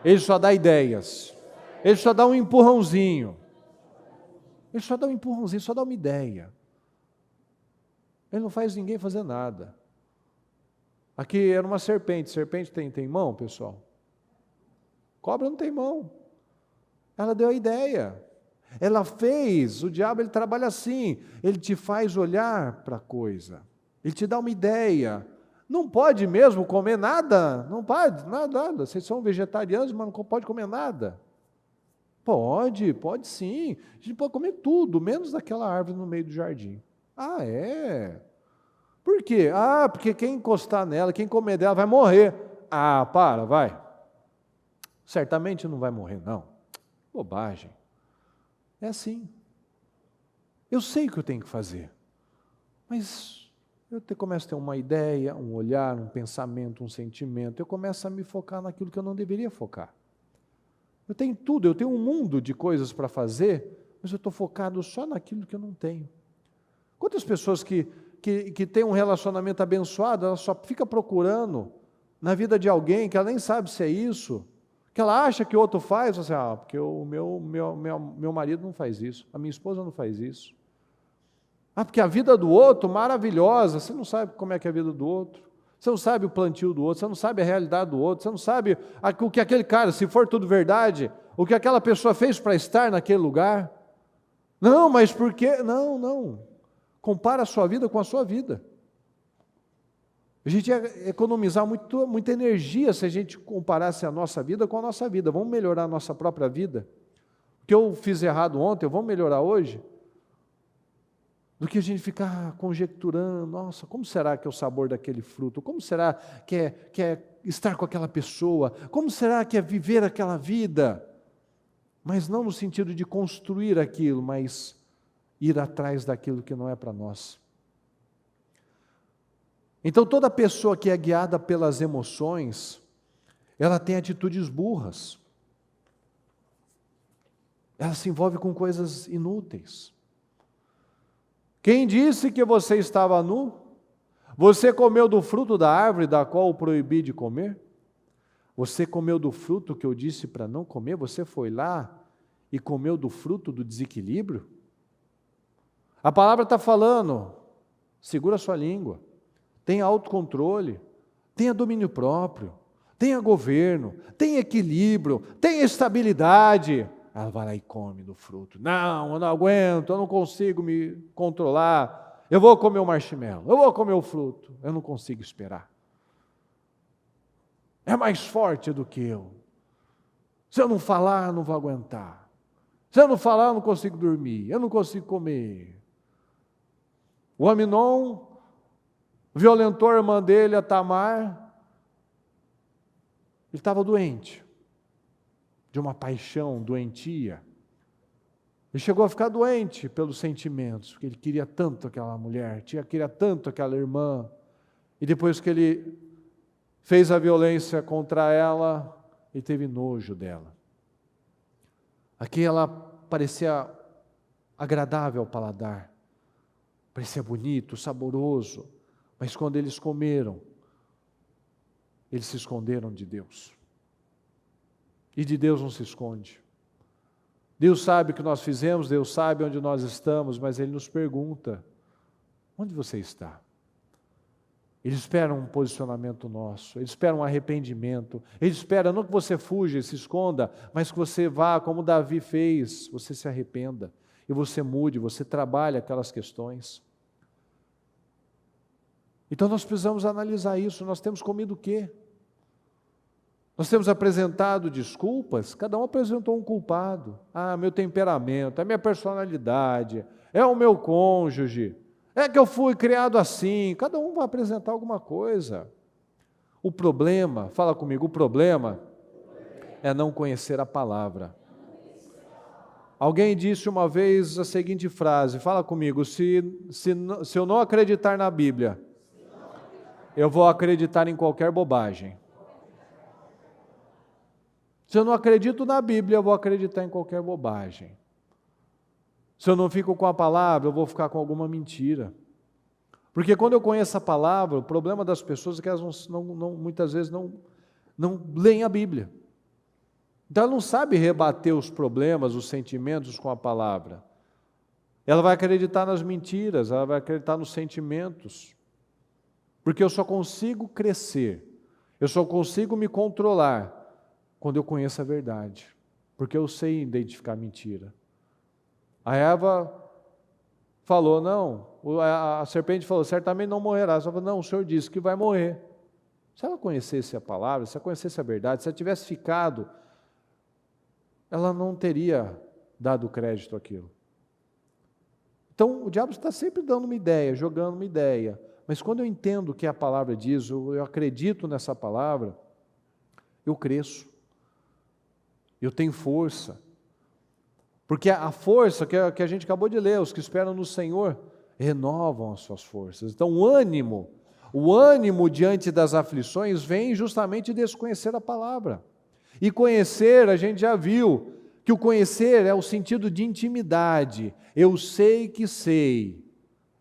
ele só dá ideias. Ele só dá um empurrãozinho. Ele só dá um empurrãozinho, só dá uma ideia. Ele não faz ninguém fazer nada. Aqui era uma serpente. Serpente tem mão, pessoal? Cobra não tem mão. Ela deu a ideia. Ela fez. O diabo, ele trabalha assim. Ele te faz olhar para a coisa. Ele te dá uma ideia. Não pode mesmo comer nada? Não pode, nada. Vocês são vegetarianos, mas não pode comer nada. Pode sim. A gente pode comer tudo, menos daquela árvore no meio do jardim. Ah, é? Por quê? Ah, porque quem encostar nela, quem comer dela vai morrer. Ah, para, vai. Certamente não vai morrer, não. Bobagem. É assim. Eu sei o que eu tenho que fazer, mas começo a ter uma ideia, um olhar, um pensamento, um sentimento. Eu começo a me focar naquilo que eu não deveria focar. Eu tenho tudo, eu tenho um mundo de coisas para fazer, mas eu estou focado só naquilo que eu não tenho. Quantas pessoas que têm um relacionamento abençoado, ela só fica procurando na vida de alguém que ela nem sabe se é isso, que ela acha que o outro faz, você, porque o meu marido não faz isso, a minha esposa não faz isso. Porque a vida do outro, maravilhosa, você não sabe como é que é a vida do outro, você não sabe o plantio do outro, você não sabe a realidade do outro, você não sabe o que aquele cara, se for tudo verdade, o que aquela pessoa fez para estar naquele lugar. Não, mas por quê? Não. Compara a sua vida com a sua vida. A gente ia economizar muita energia se a gente comparasse a nossa vida com a nossa vida. Vamos melhorar a nossa própria vida. O que eu fiz errado ontem, vamos melhorar hoje? Do que a gente ficar conjecturando, nossa, como será que é o sabor daquele fruto? Como será que é estar com aquela pessoa? Como será que é viver aquela vida? Mas não no sentido de construir aquilo, mas ir atrás daquilo que não é para nós. Então, toda pessoa que é guiada pelas emoções, ela tem atitudes burras. Ela se envolve com coisas inúteis. Quem disse que você estava nu? Você comeu do fruto da árvore da qual eu proibi de comer? Você comeu do fruto que eu disse para não comer? Você foi lá e comeu do fruto do desequilíbrio? A palavra está falando, segura a sua língua. Tenha autocontrole, tenha domínio próprio, tenha governo, tenha equilíbrio, tenha estabilidade. Ela vai lá e come do fruto. Não, eu não aguento, eu não consigo me controlar. Eu vou comer o marshmallow, eu vou comer o fruto. Eu não consigo esperar. É mais forte do que eu. Se eu não falar, eu não vou aguentar. Se eu não falar, eu não consigo dormir, eu não consigo comer. O Aminon violentou a irmã dele, a Tamar. Ele estava doente, de uma paixão doentia. Ele chegou a ficar doente pelos sentimentos, porque ele queria tanto aquela mulher, queria tanto aquela irmã. E depois que ele fez a violência contra ela, ele teve nojo dela. Aqui ela parecia agradável ao paladar, parecia bonito, saboroso. Mas quando eles comeram, eles se esconderam de Deus. E de Deus não se esconde. Deus sabe o que nós fizemos, Deus sabe onde nós estamos, mas Ele nos pergunta, onde você está? Ele espera um posicionamento nosso, Ele espera um arrependimento, Ele espera não que você fuja e se esconda, mas que você vá, como Davi fez, você se arrependa, e você mude, você trabalhe aquelas questões. Então nós precisamos analisar isso. Nós temos comido o quê? Nós temos apresentado desculpas, cada um apresentou um culpado. Meu temperamento, a minha personalidade, é o meu cônjuge, é que eu fui criado assim, cada um vai apresentar alguma coisa. O problema, fala comigo, o problema é não conhecer a palavra. Alguém disse uma vez a seguinte frase, fala comigo, se eu não acreditar na Bíblia, eu vou acreditar em qualquer bobagem. Se eu não acredito na Bíblia, eu vou acreditar em qualquer bobagem. Se eu não fico com a palavra, eu vou ficar com alguma mentira. Porque quando eu conheço a palavra, o problema das pessoas é que elas muitas vezes não leem a Bíblia. Então ela não sabe rebater os problemas, os sentimentos com a palavra. Ela vai acreditar nas mentiras, ela vai acreditar nos sentimentos. Porque eu só consigo crescer, eu só consigo me controlar quando eu conheço a verdade. Porque eu sei identificar a mentira. A Eva falou, não, a serpente falou, certamente não morrerá. Ela falou, não, o Senhor disse que vai morrer. Se ela conhecesse a palavra, se ela conhecesse a verdade, se ela tivesse ficado, ela não teria dado crédito àquilo. Então, o diabo está sempre dando uma ideia, jogando uma ideia. Mas quando eu entendo o que a palavra diz, eu acredito nessa palavra, eu cresço, eu tenho força. Porque a força que a gente acabou de ler, os que esperam no Senhor, renovam as suas forças. Então o ânimo diante das aflições vem justamente de desconhecer a palavra. E conhecer, a gente já viu, que o conhecer é o sentido de intimidade. Eu sei que sei.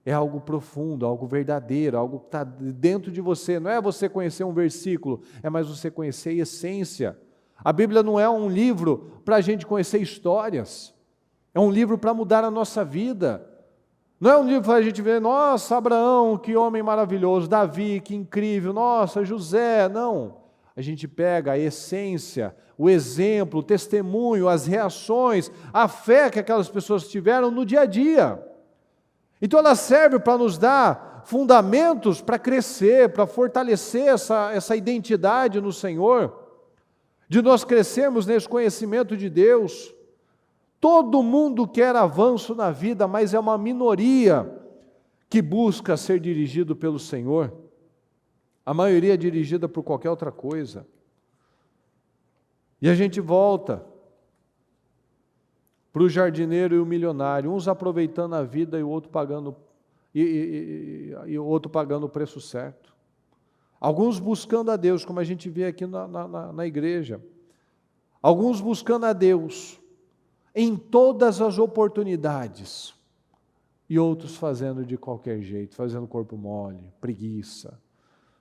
É algo profundo, algo verdadeiro, algo que está dentro de você. Não é você conhecer um versículo, é mais você conhecer a essência. A Bíblia não é um livro para a gente conhecer histórias. É um livro para mudar a nossa vida. Não é um livro para a gente ver, nossa, Abraão, que homem maravilhoso, Davi, que incrível, nossa, José. Não. A gente pega a essência, o exemplo, o testemunho, as reações, a fé que aquelas pessoas tiveram no dia a dia. Então ela serve para nos dar fundamentos para crescer, para fortalecer essa identidade no Senhor, de nós crescermos nesse conhecimento de Deus. Todo mundo quer avanço na vida, mas é uma minoria que busca ser dirigido pelo Senhor. A maioria é dirigida por qualquer outra coisa. E a gente volta para o jardineiro e o milionário, uns aproveitando a vida e o outro pagando, e o outro pagando o preço certo. Alguns buscando a Deus, como a gente vê aqui na igreja. Alguns buscando a Deus em todas as oportunidades, e outros fazendo de qualquer jeito, fazendo corpo mole, preguiça.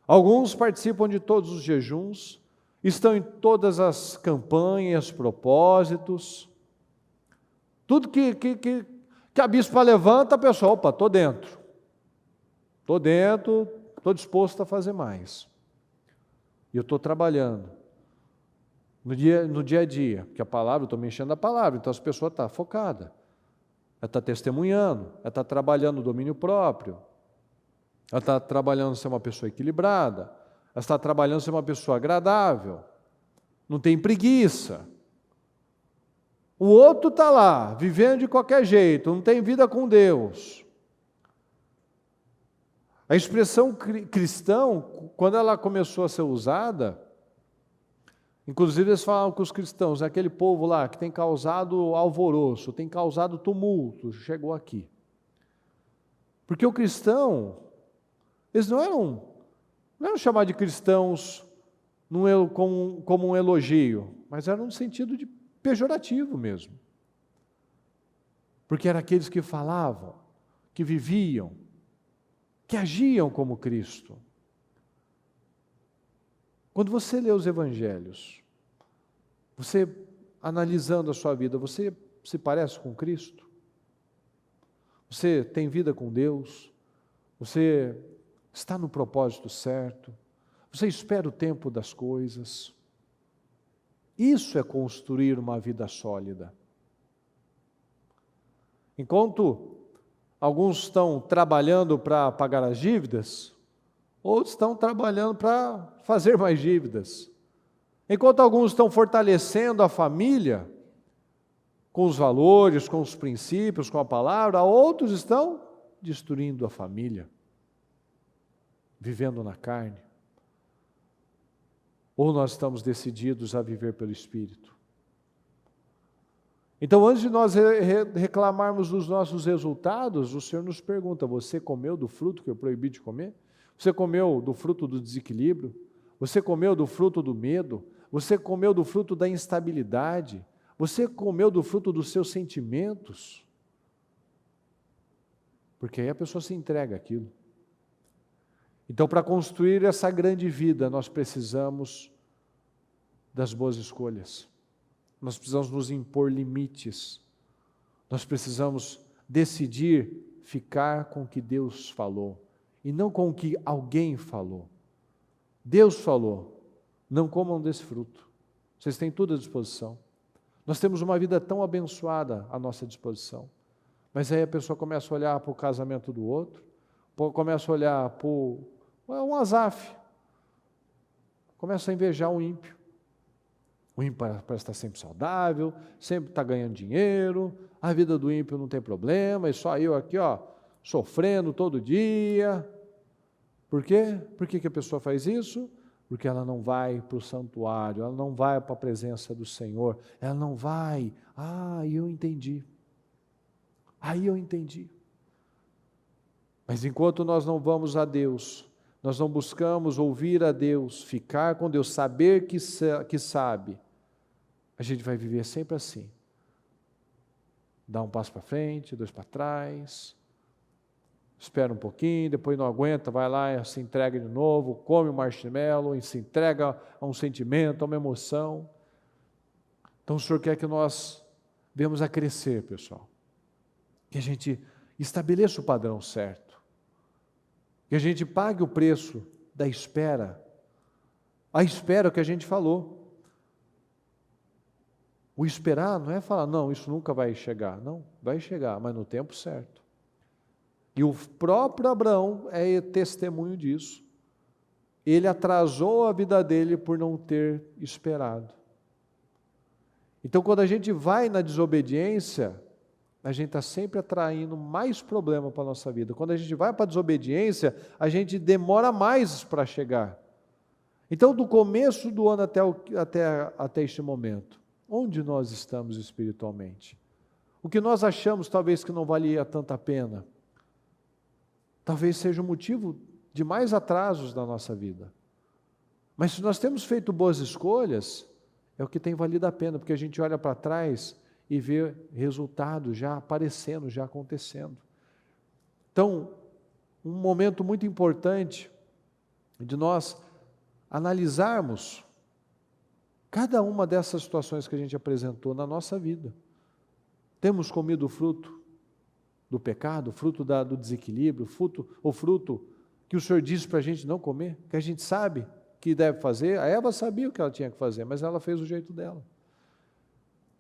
Alguns participam de todos os jejuns, estão em todas as campanhas, propósitos. Tudo que a bispa levanta, a pessoa, opa, estou dentro, estou disposto a fazer mais. E eu estou trabalhando no dia a dia, porque a palavra, eu estou mexendo a palavra, então as pessoas estão focadas, ela está testemunhando, ela está trabalhando o domínio próprio, ela está trabalhando ser uma pessoa equilibrada, ela está trabalhando ser uma pessoa agradável, não tem preguiça. O outro está lá, vivendo de qualquer jeito, não tem vida com Deus. A expressão cristão, quando ela começou a ser usada, inclusive eles falam que os cristãos, aquele povo lá que tem causado alvoroço, tem causado tumulto, chegou aqui. Porque o cristão, eles não eram chamados de cristãos como um elogio, mas era no sentido de pejorativo mesmo. Porque eram aqueles que falavam, que viviam, que agiam como Cristo. Quando você lê os evangelhos, você analisando a sua vida, você se parece com Cristo? Você tem vida com Deus? Você está no propósito certo? Você espera o tempo das coisas? Isso é construir uma vida sólida. Enquanto alguns estão trabalhando para pagar as dívidas, outros estão trabalhando para fazer mais dívidas. Enquanto alguns estão fortalecendo a família, com os valores, com os princípios, com a palavra, outros estão destruindo a família, vivendo na carne. Ou nós estamos decididos a viver pelo Espírito? Então, antes de nós reclamarmos dos nossos resultados, o Senhor nos pergunta, você comeu do fruto que eu proibi de comer? Você comeu do fruto do desequilíbrio? Você comeu do fruto do medo? Você comeu do fruto da instabilidade? Você comeu do fruto dos seus sentimentos? Porque aí a pessoa se entrega àquilo. Então, para construir essa grande vida, nós precisamos das boas escolhas. Nós precisamos nos impor limites. Nós precisamos decidir ficar com o que Deus falou e não com o que alguém falou. Deus falou, não comam desse fruto. Vocês têm tudo à disposição. Nós temos uma vida tão abençoada à nossa disposição. Mas aí a pessoa começa a olhar para o casamento do outro, começa a olhar para um Asaf, começa a invejar o ímpio. O ímpio parece estar sempre saudável, sempre está ganhando dinheiro, a vida do ímpio não tem problema, e só eu aqui, sofrendo todo dia. Por quê? Por que a pessoa faz isso? porque ela não vai para o santuário, ela não vai para a presença do Senhor, ela não vai. Aí eu entendi. Aí eu entendi. Mas enquanto nós não vamos a Deus, nós não buscamos ouvir a Deus, ficar com Deus, saber que sabe, a gente vai viver sempre assim. Dá um passo para frente, 2 para trás, espera um pouquinho, depois não aguenta, vai lá e se entrega de novo, come o marshmallow e se entrega a um sentimento, a uma emoção. Então o Senhor quer que nós venhamos a crescer, pessoal. Que a gente estabeleça o padrão certo. Que a gente pague o preço da espera. A espera é o que a gente falou. O esperar não é falar, não, isso nunca vai chegar. Não, vai chegar, mas no tempo certo. E o próprio Abraão é testemunho disso. Ele atrasou a vida dele por não ter esperado. Então, quando a gente vai na desobediência, a gente está sempre atraindo mais problema para a nossa vida. Quando a gente vai para a desobediência, a gente demora mais para chegar. Então, do começo do ano até este momento, onde nós estamos espiritualmente? O que nós achamos talvez que não valia tanta pena, talvez seja o motivo de mais atrasos na nossa vida. Mas se nós temos feito boas escolhas, é o que tem valido a pena, porque a gente olha para trás e vê resultados já aparecendo, já acontecendo. Então, um momento muito importante de nós analisarmos cada uma dessas situações que a gente apresentou na nossa vida. Temos comido o fruto do pecado, o fruto do desequilíbrio, o fruto que o Senhor disse para a gente não comer, que a gente sabe que deve fazer. A Eva sabia o que ela tinha que fazer, mas ela fez o jeito dela.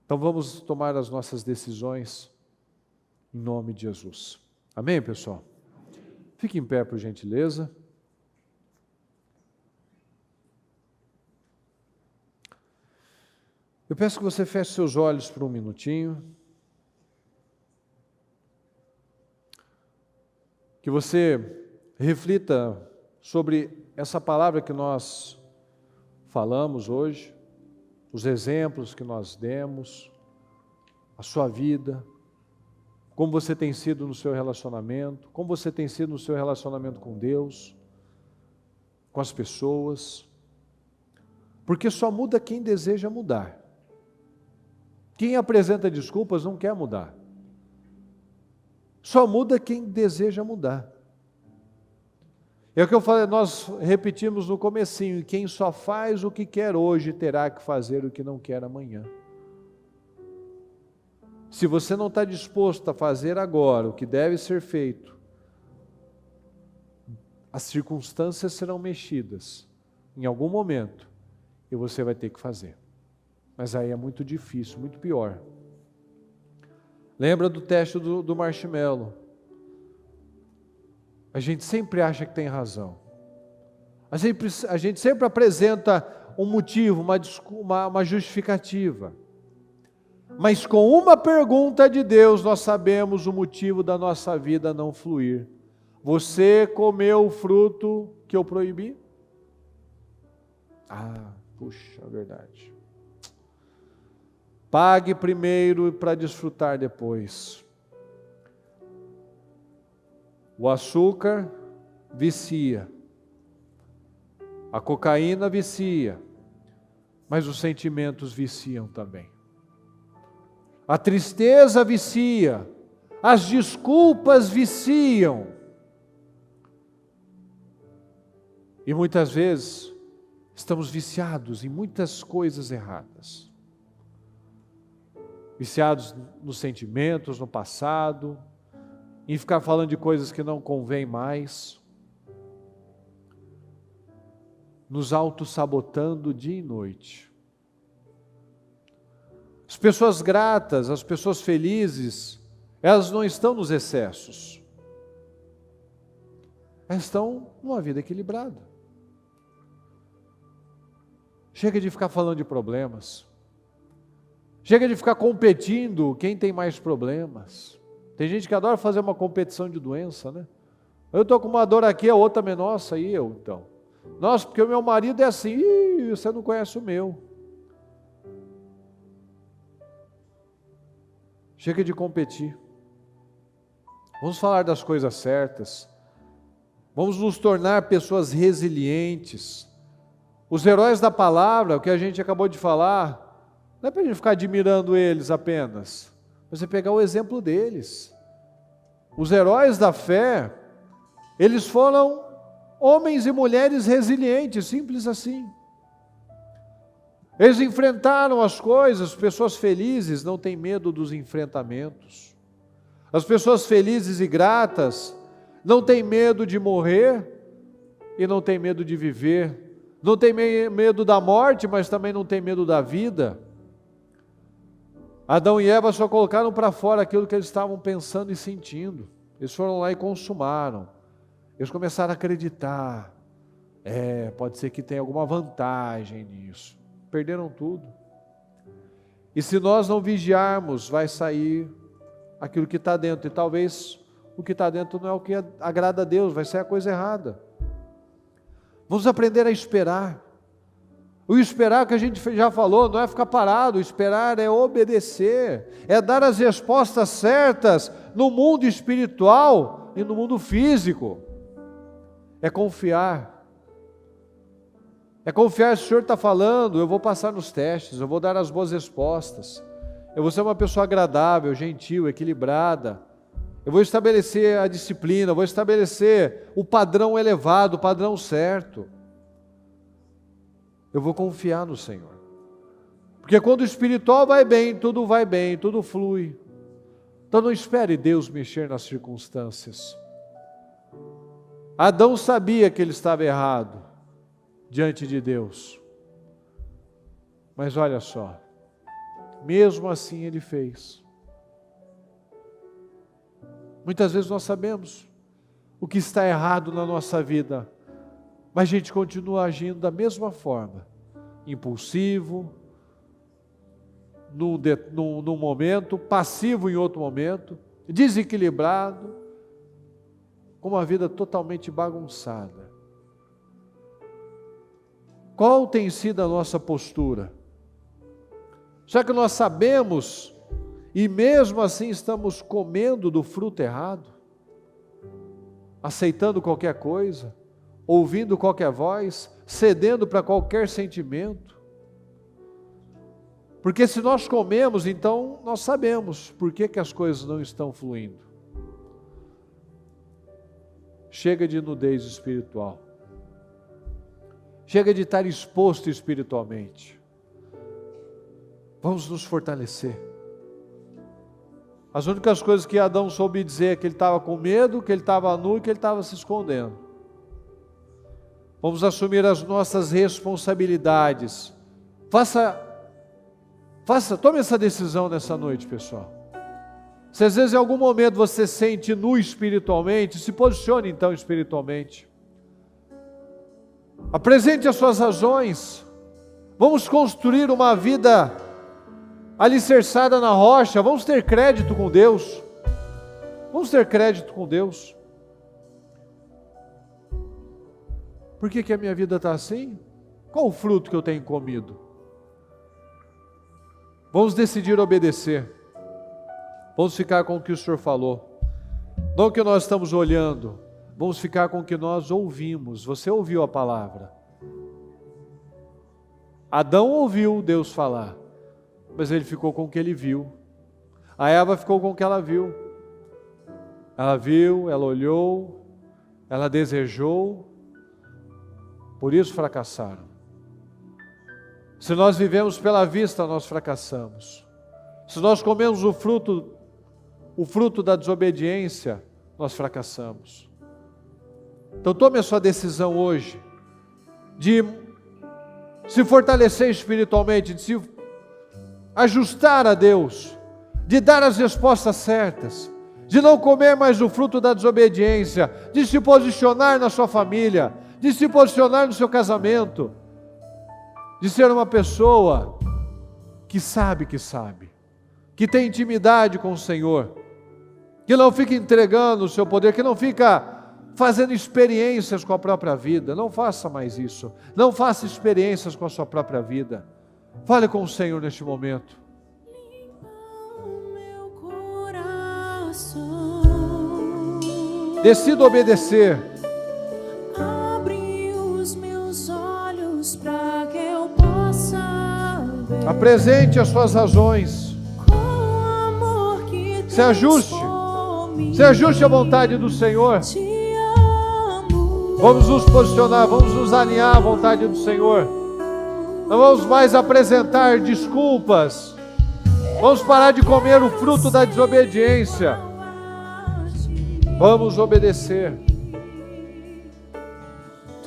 Então vamos tomar as nossas decisões em nome de Jesus. Amém, pessoal? Fique em pé, por gentileza. Eu peço que você feche seus olhos por um minutinho. Que você reflita sobre essa palavra que nós falamos hoje, os exemplos que nós demos, a sua vida, como você tem sido no seu relacionamento, como você tem sido no seu relacionamento com Deus, com as pessoas, porque só muda quem deseja mudar. Quem apresenta desculpas não quer mudar. Só muda quem deseja mudar. É o que eu falei, nós repetimos no comecinho, quem só faz o que quer hoje terá que fazer o que não quer amanhã. Se você não está disposto a fazer agora o que deve ser feito, as circunstâncias serão mexidas em algum momento e você vai ter que fazer. Mas aí é muito difícil, muito pior. Lembra do teste do marshmallow? A gente sempre acha que tem razão. A gente sempre apresenta um motivo, uma justificativa. Mas com uma pergunta de Deus, nós sabemos o motivo da nossa vida não fluir. Você comeu o fruto que eu proibi? Puxa, é verdade. Pague primeiro para desfrutar depois. O açúcar vicia, a cocaína vicia, mas os sentimentos viciam também. A tristeza vicia, as desculpas viciam. E muitas vezes estamos viciados em muitas coisas erradas. Viciados nos sentimentos, no passado, em ficar falando de coisas que não convém mais, nos auto-sabotando dia e noite. As pessoas gratas, as pessoas felizes, elas não estão nos excessos. Elas estão numa vida equilibrada. Chega de ficar falando de problemas. Chega de ficar competindo quem tem mais problemas. Tem gente que adora fazer uma competição de doença, né? Eu estou com uma dor aqui, a outra menor, e eu então. Nossa, porque o meu marido é assim. Ih, você não conhece o meu. Chega de competir. Vamos falar das coisas certas. Vamos nos tornar pessoas resilientes. Os heróis da palavra, o que a gente acabou de falar, não é para a gente ficar admirando eles apenas, mas é pegar o exemplo deles. Os heróis da fé, eles foram homens e mulheres resilientes, simples assim. Eles enfrentaram as coisas. Pessoas felizes não têm medo dos enfrentamentos. As pessoas felizes e gratas não têm medo de morrer e não têm medo de viver. Não têm medo da morte, mas também não têm medo da vida. Adão e Eva só colocaram para fora aquilo que eles estavam pensando e sentindo. Eles foram lá e consumaram. Eles começaram a acreditar. Pode ser que tenha alguma vantagem nisso. Perderam tudo. E se nós não vigiarmos, vai sair aquilo que está dentro. E talvez o que está dentro não é o que agrada a Deus, vai sair a coisa errada. Vamos aprender a esperar. O esperar que a gente já falou, não é ficar parado. O esperar é obedecer, é dar as respostas certas no mundo espiritual e no mundo físico. É confiar. É confiar, se o Senhor está falando, eu vou passar nos testes, eu vou dar as boas respostas. Eu vou ser uma pessoa agradável, gentil, equilibrada. Eu vou estabelecer a disciplina, eu vou estabelecer o padrão elevado, o padrão certo. Eu vou confiar no Senhor. Porque quando o espiritual vai bem, tudo flui. Então não espere Deus mexer nas circunstâncias. Adão sabia que ele estava errado diante de Deus. Mas olha só, mesmo assim ele fez. Muitas vezes nós sabemos o que está errado na nossa vida, mas a gente continua agindo da mesma forma, impulsivo, num momento, passivo em outro momento, desequilibrado, com uma vida totalmente bagunçada. Qual tem sido a nossa postura? Será que nós sabemos e mesmo assim estamos comendo do fruto errado? Aceitando qualquer coisa? Ouvindo qualquer voz? Cedendo para qualquer sentimento? Porque se nós comemos, então nós sabemos por que as coisas não estão fluindo. Chega de nudez espiritual. Chega de estar exposto espiritualmente. Vamos nos fortalecer. As únicas coisas que Adão soube dizer é que ele estava com medo, que ele estava nu e que ele estava se escondendo. Vamos assumir as nossas responsabilidades. Tome essa decisão nessa noite, pessoal. Se às vezes em algum momento você se sente nu espiritualmente, se posicione então espiritualmente. Apresente as suas razões. Vamos construir uma vida alicerçada na rocha. Vamos ter crédito com Deus. Vamos ter crédito com Deus. Por que a minha vida está assim? Qual o fruto que eu tenho comido? Vamos decidir obedecer. Vamos ficar com o que o Senhor falou. Não o que nós estamos olhando. Vamos ficar com o que nós ouvimos. Você ouviu a palavra. Adão ouviu Deus falar, mas ele ficou com o que ele viu. A Eva ficou com o que ela viu. Ela viu, ela olhou, ela desejou, por isso fracassaram. Se nós vivemos pela vista, nós fracassamos. Se nós comemos o fruto da desobediência, nós fracassamos. Então tome a sua decisão hoje, de se fortalecer espiritualmente, de se ajustar a Deus, de dar as respostas certas, de não comer mais o fruto da desobediência, de se posicionar na sua família, de se posicionar no seu casamento, de ser uma pessoa que sabe, que tem intimidade com o Senhor, que não fica entregando o seu poder, que não fica fazendo experiências com a própria vida. Não faça mais isso. Não faça experiências com a sua própria vida. Fale com o Senhor neste momento. Decida obedecer. Abre os meus olhos para que eu possa ver. Apresente as suas razões. Com amor que Se ajuste. transforme. Se ajuste à vontade do Senhor. Te amo. Vamos nos posicionar, vamos nos alinhar à vontade do Senhor. Não vamos mais apresentar desculpas. Vamos parar de comer o fruto da desobediência. Vamos obedecer.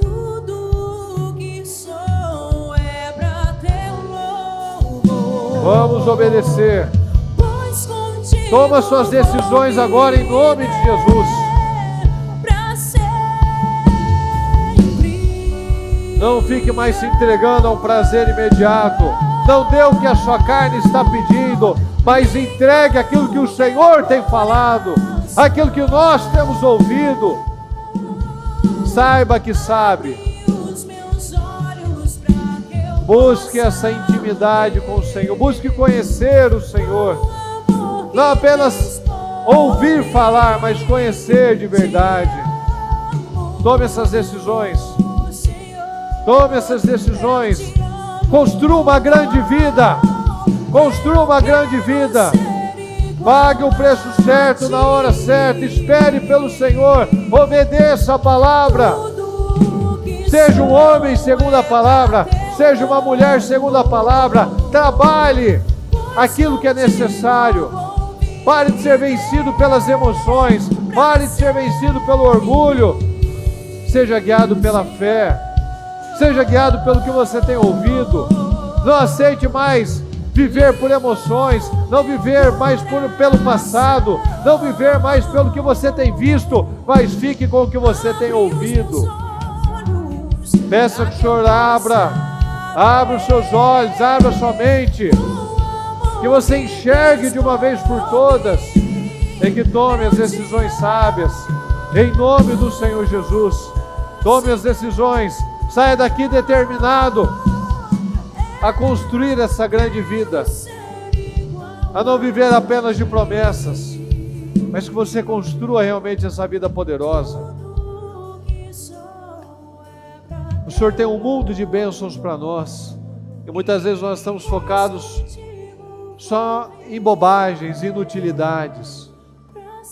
Tudo que sou é pra teu louvor. Vamos obedecer. Pois contigo Toma suas decisões agora em nome de Jesus. pra sempre. Não fique mais se entregando a um prazer imediato. Não dê o que a sua carne está pedindo, mas entregue aquilo que o Senhor tem falado, aquilo que nós temos ouvido. Saiba que sabe. Os meus olhos pra que eu Busque essa intimidade com o Senhor. Busque conhecer o Senhor. amor que Não apenas ouvir falar, mas conhecer de verdade. Tome essas decisões. o Senhor Tome essas decisões. Construa uma grande vida. Construa uma grande vida. Pague o preço certo na hora certa. Espere pelo Senhor. Obedeça a palavra. Seja um homem segundo a palavra. Seja uma mulher segundo a palavra. Trabalhe aquilo que é necessário. Pare de ser vencido pelas emoções. Pare de ser vencido pelo orgulho. Seja guiado pela fé. Seja guiado pelo que você tem ouvido. Não aceite mais viver por emoções. Não viver mais pelo passado. Não viver mais pelo que você tem visto. Mas fique com o que você tem ouvido. Peça que o Senhor abra os seus olhos, abra a sua mente. Que você enxergue de uma vez por todas. E que tome as decisões sábias. Em nome do Senhor Jesus. Tome as decisões. Saia daqui determinado a construir essa grande vida, a não viver apenas de promessas, mas que você construa realmente essa vida poderosa. O Senhor tem um mundo de bênçãos para nós, e muitas vezes nós estamos focados só em bobagens, inutilidades,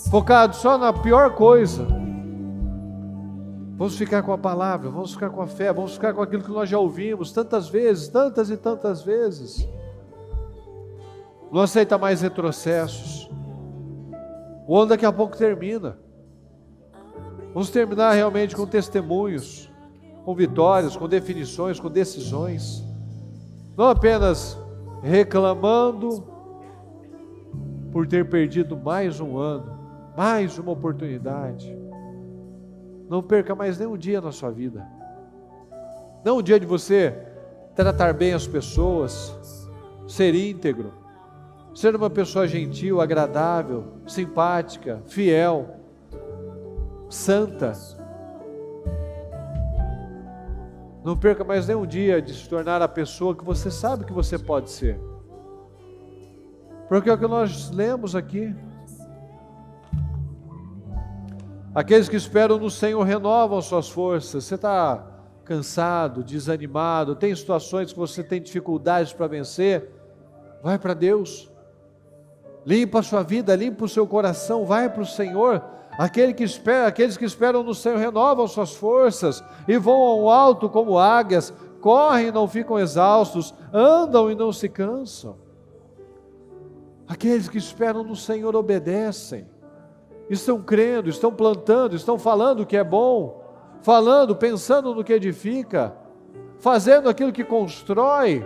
focados só na pior coisa. Vamos ficar com a palavra, vamos ficar com a fé, vamos ficar com aquilo que nós já ouvimos tantas vezes, tantas e tantas vezes. Não aceita mais retrocessos. O ano daqui a pouco termina. Vamos terminar realmente com testemunhos, com vitórias, com definições, com decisões. Não apenas reclamando por ter perdido mais um ano, mais uma oportunidade. Não perca mais nenhum dia na sua vida. Não um dia de você tratar bem as pessoas, ser íntegro, ser uma pessoa gentil, agradável, simpática, fiel, santa. Não perca mais nenhum dia de se tornar a pessoa que você sabe que você pode ser. Porque é o que nós lemos aqui. Aqueles que esperam no Senhor renovam suas forças. Você está cansado, desanimado, tem situações que você tem dificuldades para vencer? Vai para Deus. Limpa a sua vida, limpa o seu coração, vai para o Senhor. Aqueles que esperam no Senhor renovam suas forças e voam ao alto como águias, correm e não ficam exaustos, andam e não se cansam. Aqueles que esperam no Senhor obedecem. Estão crendo, estão plantando, estão falando o que é bom, falando, pensando no que edifica, fazendo aquilo que constrói,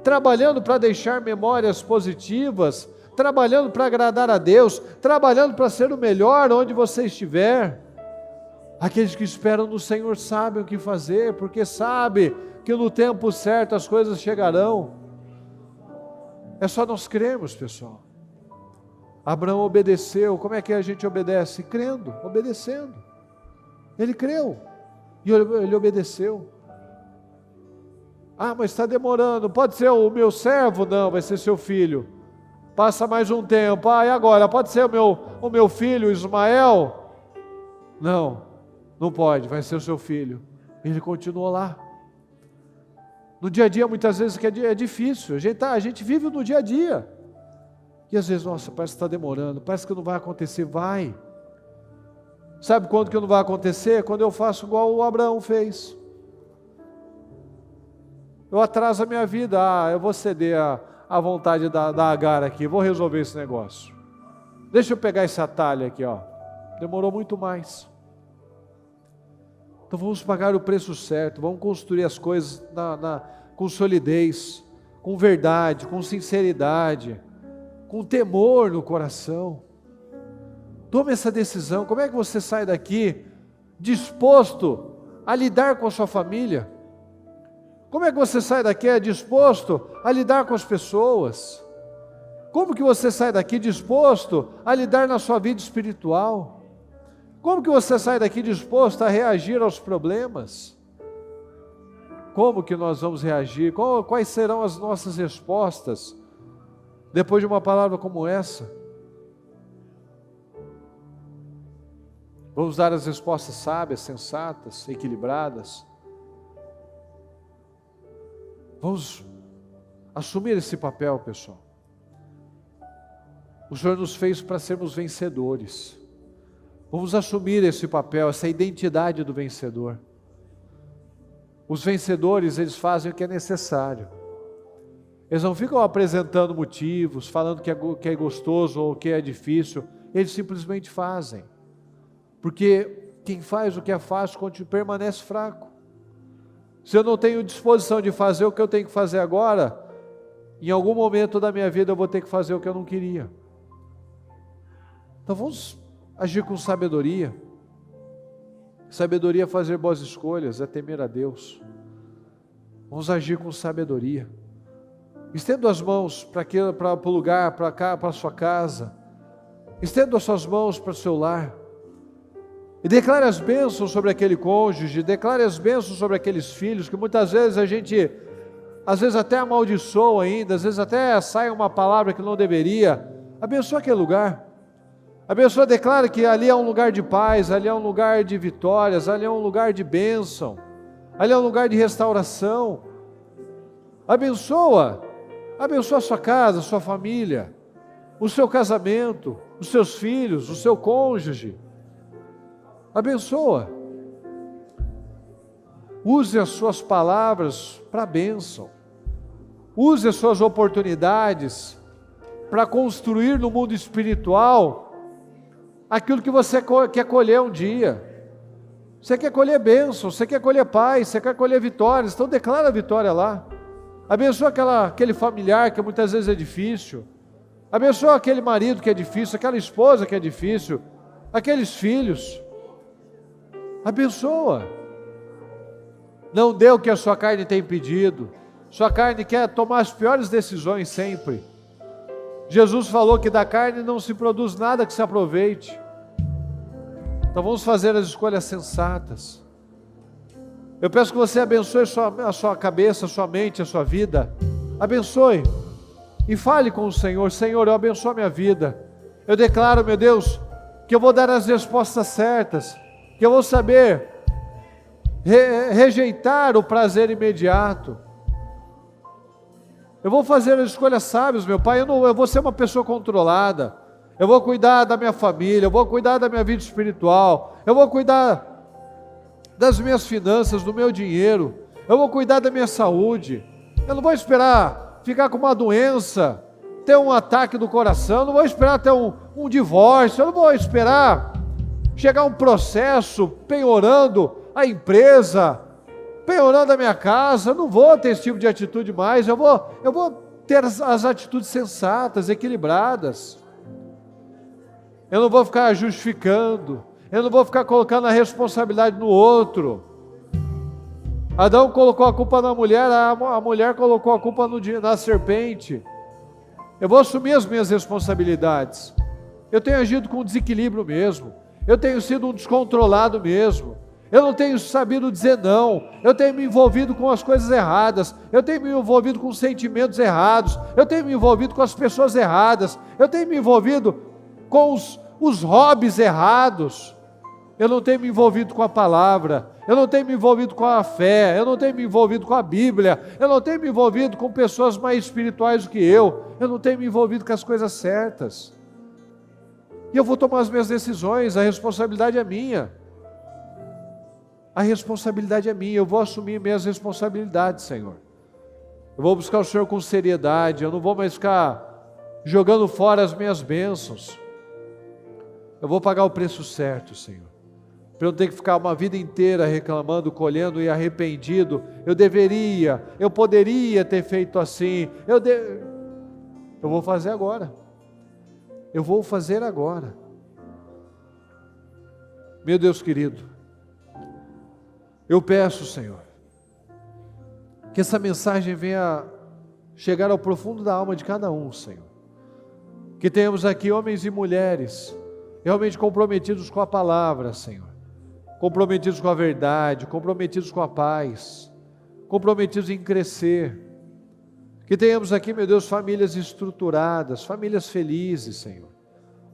trabalhando para deixar memórias positivas, trabalhando para agradar a Deus, trabalhando para ser o melhor onde você estiver. Aqueles que esperam no Senhor sabem o que fazer, porque sabe que no tempo certo as coisas chegarão. É só nós crermos, pessoal. Abraão obedeceu. Como é que a gente obedece? Crendo, obedecendo. Ele creu e ele obedeceu. Ah, mas está demorando, pode ser o meu servo? Não, vai ser seu filho. Passa mais um tempo, e agora? Pode ser o meu filho Ismael? Não, não pode, vai ser o seu filho. Ele continuou lá. No dia a dia, muitas vezes é difícil, a gente vive no dia a dia. E às vezes, nossa, parece que está demorando, parece que não vai acontecer. Vai. Sabe quando que não vai acontecer? Quando eu faço igual o Abraão fez. Eu atraso a minha vida, eu vou ceder a vontade da Agar aqui, vou resolver esse negócio. Deixa eu pegar esse atalho aqui, ó. Demorou muito mais. Então vamos pagar o preço certo, vamos construir as coisas com solidez, com verdade, com sinceridade, com temor no coração. Tome essa decisão. Como é que você sai daqui disposto a lidar com a sua família? Como é que você sai daqui disposto a lidar com as pessoas? Como que você sai daqui disposto a lidar na sua vida espiritual? Como que você sai daqui disposto a reagir aos problemas? Como que nós vamos reagir? Quais serão as nossas respostas depois de uma palavra como essa? Vamos dar as respostas sábias, sensatas, equilibradas? Vamos assumir esse papel, pessoal. O Senhor nos fez para sermos vencedores. Vamos assumir esse papel, essa identidade do vencedor. Os vencedores, eles fazem o que é necessário. Eles não ficam apresentando motivos, falando que é gostoso ou que é difícil. Eles simplesmente fazem. Porque quem faz o que é fácil permanece fraco. Se eu não tenho disposição de fazer o que eu tenho que fazer agora, em algum momento da minha vida eu vou ter que fazer o que eu não queria. Então vamos agir com sabedoria. Sabedoria é fazer boas escolhas, é temer a Deus. Vamos agir com sabedoria. Estenda as mãos para o lugar, para cá, para a sua casa. Estenda as suas mãos para o seu lar. E declare as bênçãos sobre aquele cônjuge, declare as bênçãos sobre aqueles filhos, que muitas vezes a gente, às vezes até amaldiçoa ainda, às vezes até sai uma palavra que não deveria. Abençoa aquele lugar. Abençoa, declara que ali é um lugar de paz, ali é um lugar de vitórias, ali é um lugar de bênção, ali é um lugar de restauração. Abençoa a sua casa, a sua família, o seu casamento, os seus filhos, o seu cônjuge. Abençoa. Use as suas palavras para bênção. Use as suas oportunidades para construir no mundo espiritual aquilo que você quer colher um dia. Você quer colher bênção, você quer colher paz, você quer colher vitórias, então declara a vitória lá. Abençoa aquele familiar que muitas vezes é difícil. Abençoa aquele marido que é difícil, aquela esposa que é difícil, aqueles filhos. Abençoa. Não dê o que a sua carne tem pedido. Sua carne quer tomar as piores decisões sempre. Jesus falou que da carne não se produz nada que se aproveite. Então vamos fazer as escolhas sensatas. Eu peço que você abençoe a sua cabeça, a sua mente, a sua vida. Abençoe. E fale com o Senhor. Senhor, eu abençoo a minha vida. Eu declaro, meu Deus, que eu vou dar as respostas certas. Que eu vou saber rejeitar o prazer imediato. Eu vou fazer as escolhas sábias, meu Pai. Eu vou ser uma pessoa controlada. Eu vou cuidar da minha família. Eu vou cuidar da minha vida espiritual. Eu vou cuidar das minhas finanças, do meu dinheiro. Eu vou cuidar da minha saúde. Eu não vou esperar ficar com uma doença, ter um ataque do coração. Eu não vou esperar ter um divórcio. Eu não vou esperar chegar um processo penhorando a empresa, penhorando a minha casa. Eu não vou ter esse tipo de atitude mais. Eu vou ter as atitudes sensatas, equilibradas. Eu não vou ficar justificando. Eu não vou ficar colocando a responsabilidade no outro. Adão colocou a culpa na mulher, a mulher colocou a culpa na serpente. Eu vou assumir as minhas responsabilidades. Eu tenho agido com desequilíbrio mesmo. Eu tenho sido um descontrolado mesmo. Eu não tenho sabido dizer não. Eu tenho me envolvido com as coisas erradas. Eu tenho me envolvido com sentimentos errados. Eu tenho me envolvido com as pessoas erradas. Eu tenho me envolvido com os hobbies errados. Eu não tenho me envolvido com a palavra. Eu não tenho me envolvido com a fé. Eu não tenho me envolvido com a Bíblia. Eu não tenho me envolvido com pessoas mais espirituais do que eu. Eu não tenho me envolvido com as coisas certas. E eu vou tomar as minhas decisões. A responsabilidade é minha. A responsabilidade é minha, eu vou assumir minhas responsabilidades, Senhor. Eu vou buscar o Senhor com seriedade, eu não vou mais ficar jogando fora as minhas bênçãos. Eu vou pagar o preço certo, Senhor. Para eu não ter que ficar uma vida inteira reclamando, colhendo e arrependido. Eu poderia ter feito assim. Eu vou fazer agora. Eu vou fazer agora. Meu Deus querido, eu peço, Senhor, que essa mensagem venha chegar ao profundo da alma de cada um, Senhor. Que tenhamos aqui homens e mulheres realmente comprometidos com a palavra, Senhor. Comprometidos com a verdade, comprometidos com a paz, comprometidos em crescer. Que tenhamos aqui, meu Deus, famílias estruturadas, famílias felizes, Senhor.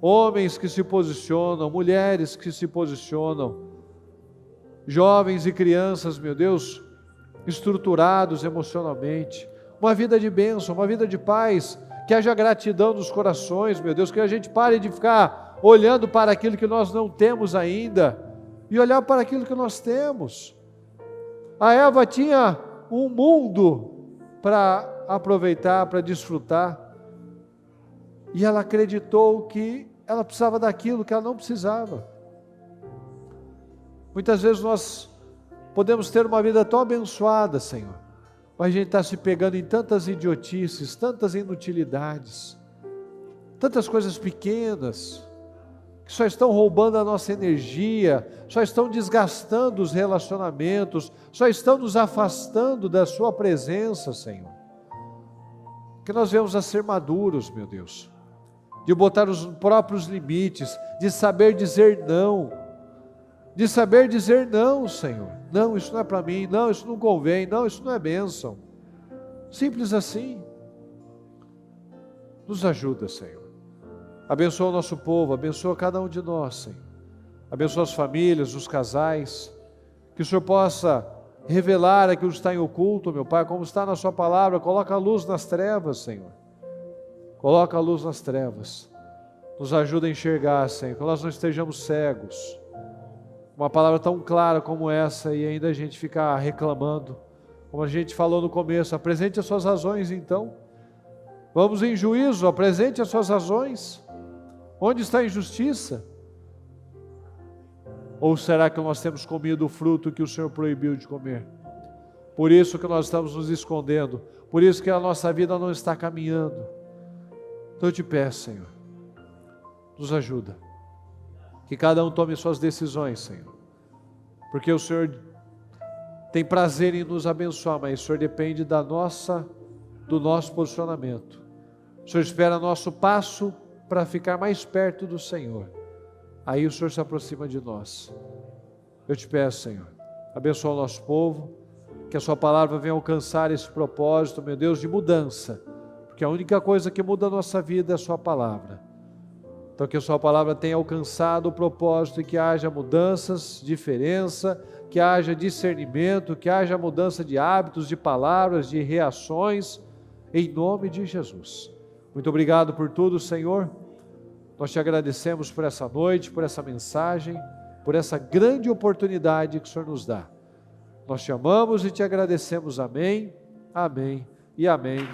Homens que se posicionam, mulheres que se posicionam, jovens e crianças, meu Deus, estruturados emocionalmente, uma vida de bênção, uma vida de paz, que haja gratidão nos corações, meu Deus, que a gente pare de ficar olhando para aquilo que nós não temos ainda, e olhar para aquilo que nós temos. A Eva tinha um mundo para aproveitar, para desfrutar, e ela acreditou que ela precisava daquilo que ela não precisava. Muitas vezes nós podemos ter uma vida tão abençoada, Senhor, mas a gente está se pegando em tantas idiotices, tantas inutilidades, tantas coisas pequenas, que só estão roubando a nossa energia, só estão desgastando os relacionamentos, só estão nos afastando da Sua presença, Senhor. Que nós venhamos a ser maduros, meu Deus, de botar os próprios limites, de saber dizer não, de saber dizer não, Senhor. Não, isso não é para mim, não, isso não convém, não, isso não é bênção. Simples assim. Nos ajuda, Senhor. Abençoa o nosso povo, abençoa cada um de nós, Senhor. Abençoa as famílias, os casais. Que o Senhor possa revelar aquilo que está em oculto, meu Pai, como está na Sua palavra. Coloca a luz nas trevas, Senhor. Coloca a luz nas trevas. Nos ajuda a enxergar, Senhor, que nós não estejamos cegos. Uma palavra tão clara como essa e ainda a gente ficar reclamando, como a gente falou no começo. Apresente as suas razões, então. Vamos em juízo, apresente as suas razões. Onde está a injustiça? Ou será que nós temos comido o fruto que o Senhor proibiu de comer? Por isso que nós estamos nos escondendo, por isso que a nossa vida não está caminhando. Então eu te peço, Senhor, nos ajuda. Que cada um tome suas decisões, Senhor. Porque o Senhor tem prazer em nos abençoar, mas o Senhor depende do nosso posicionamento. O Senhor espera nosso passo para ficar mais perto do Senhor. Aí o Senhor se aproxima de nós. Eu te peço, Senhor, abençoa o nosso povo, que a Sua palavra venha alcançar esse propósito, meu Deus, de mudança. Porque a única coisa que muda a nossa vida é a Sua palavra. Então que a Sua palavra tenha alcançado o propósito e que haja mudanças, diferença, que haja discernimento, que haja mudança de hábitos, de palavras, de reações, em nome de Jesus. Muito obrigado por tudo, Senhor. Nós te agradecemos por essa noite, por essa mensagem, por essa grande oportunidade que o Senhor nos dá. Nós te amamos e te agradecemos. Amém, amém e amém.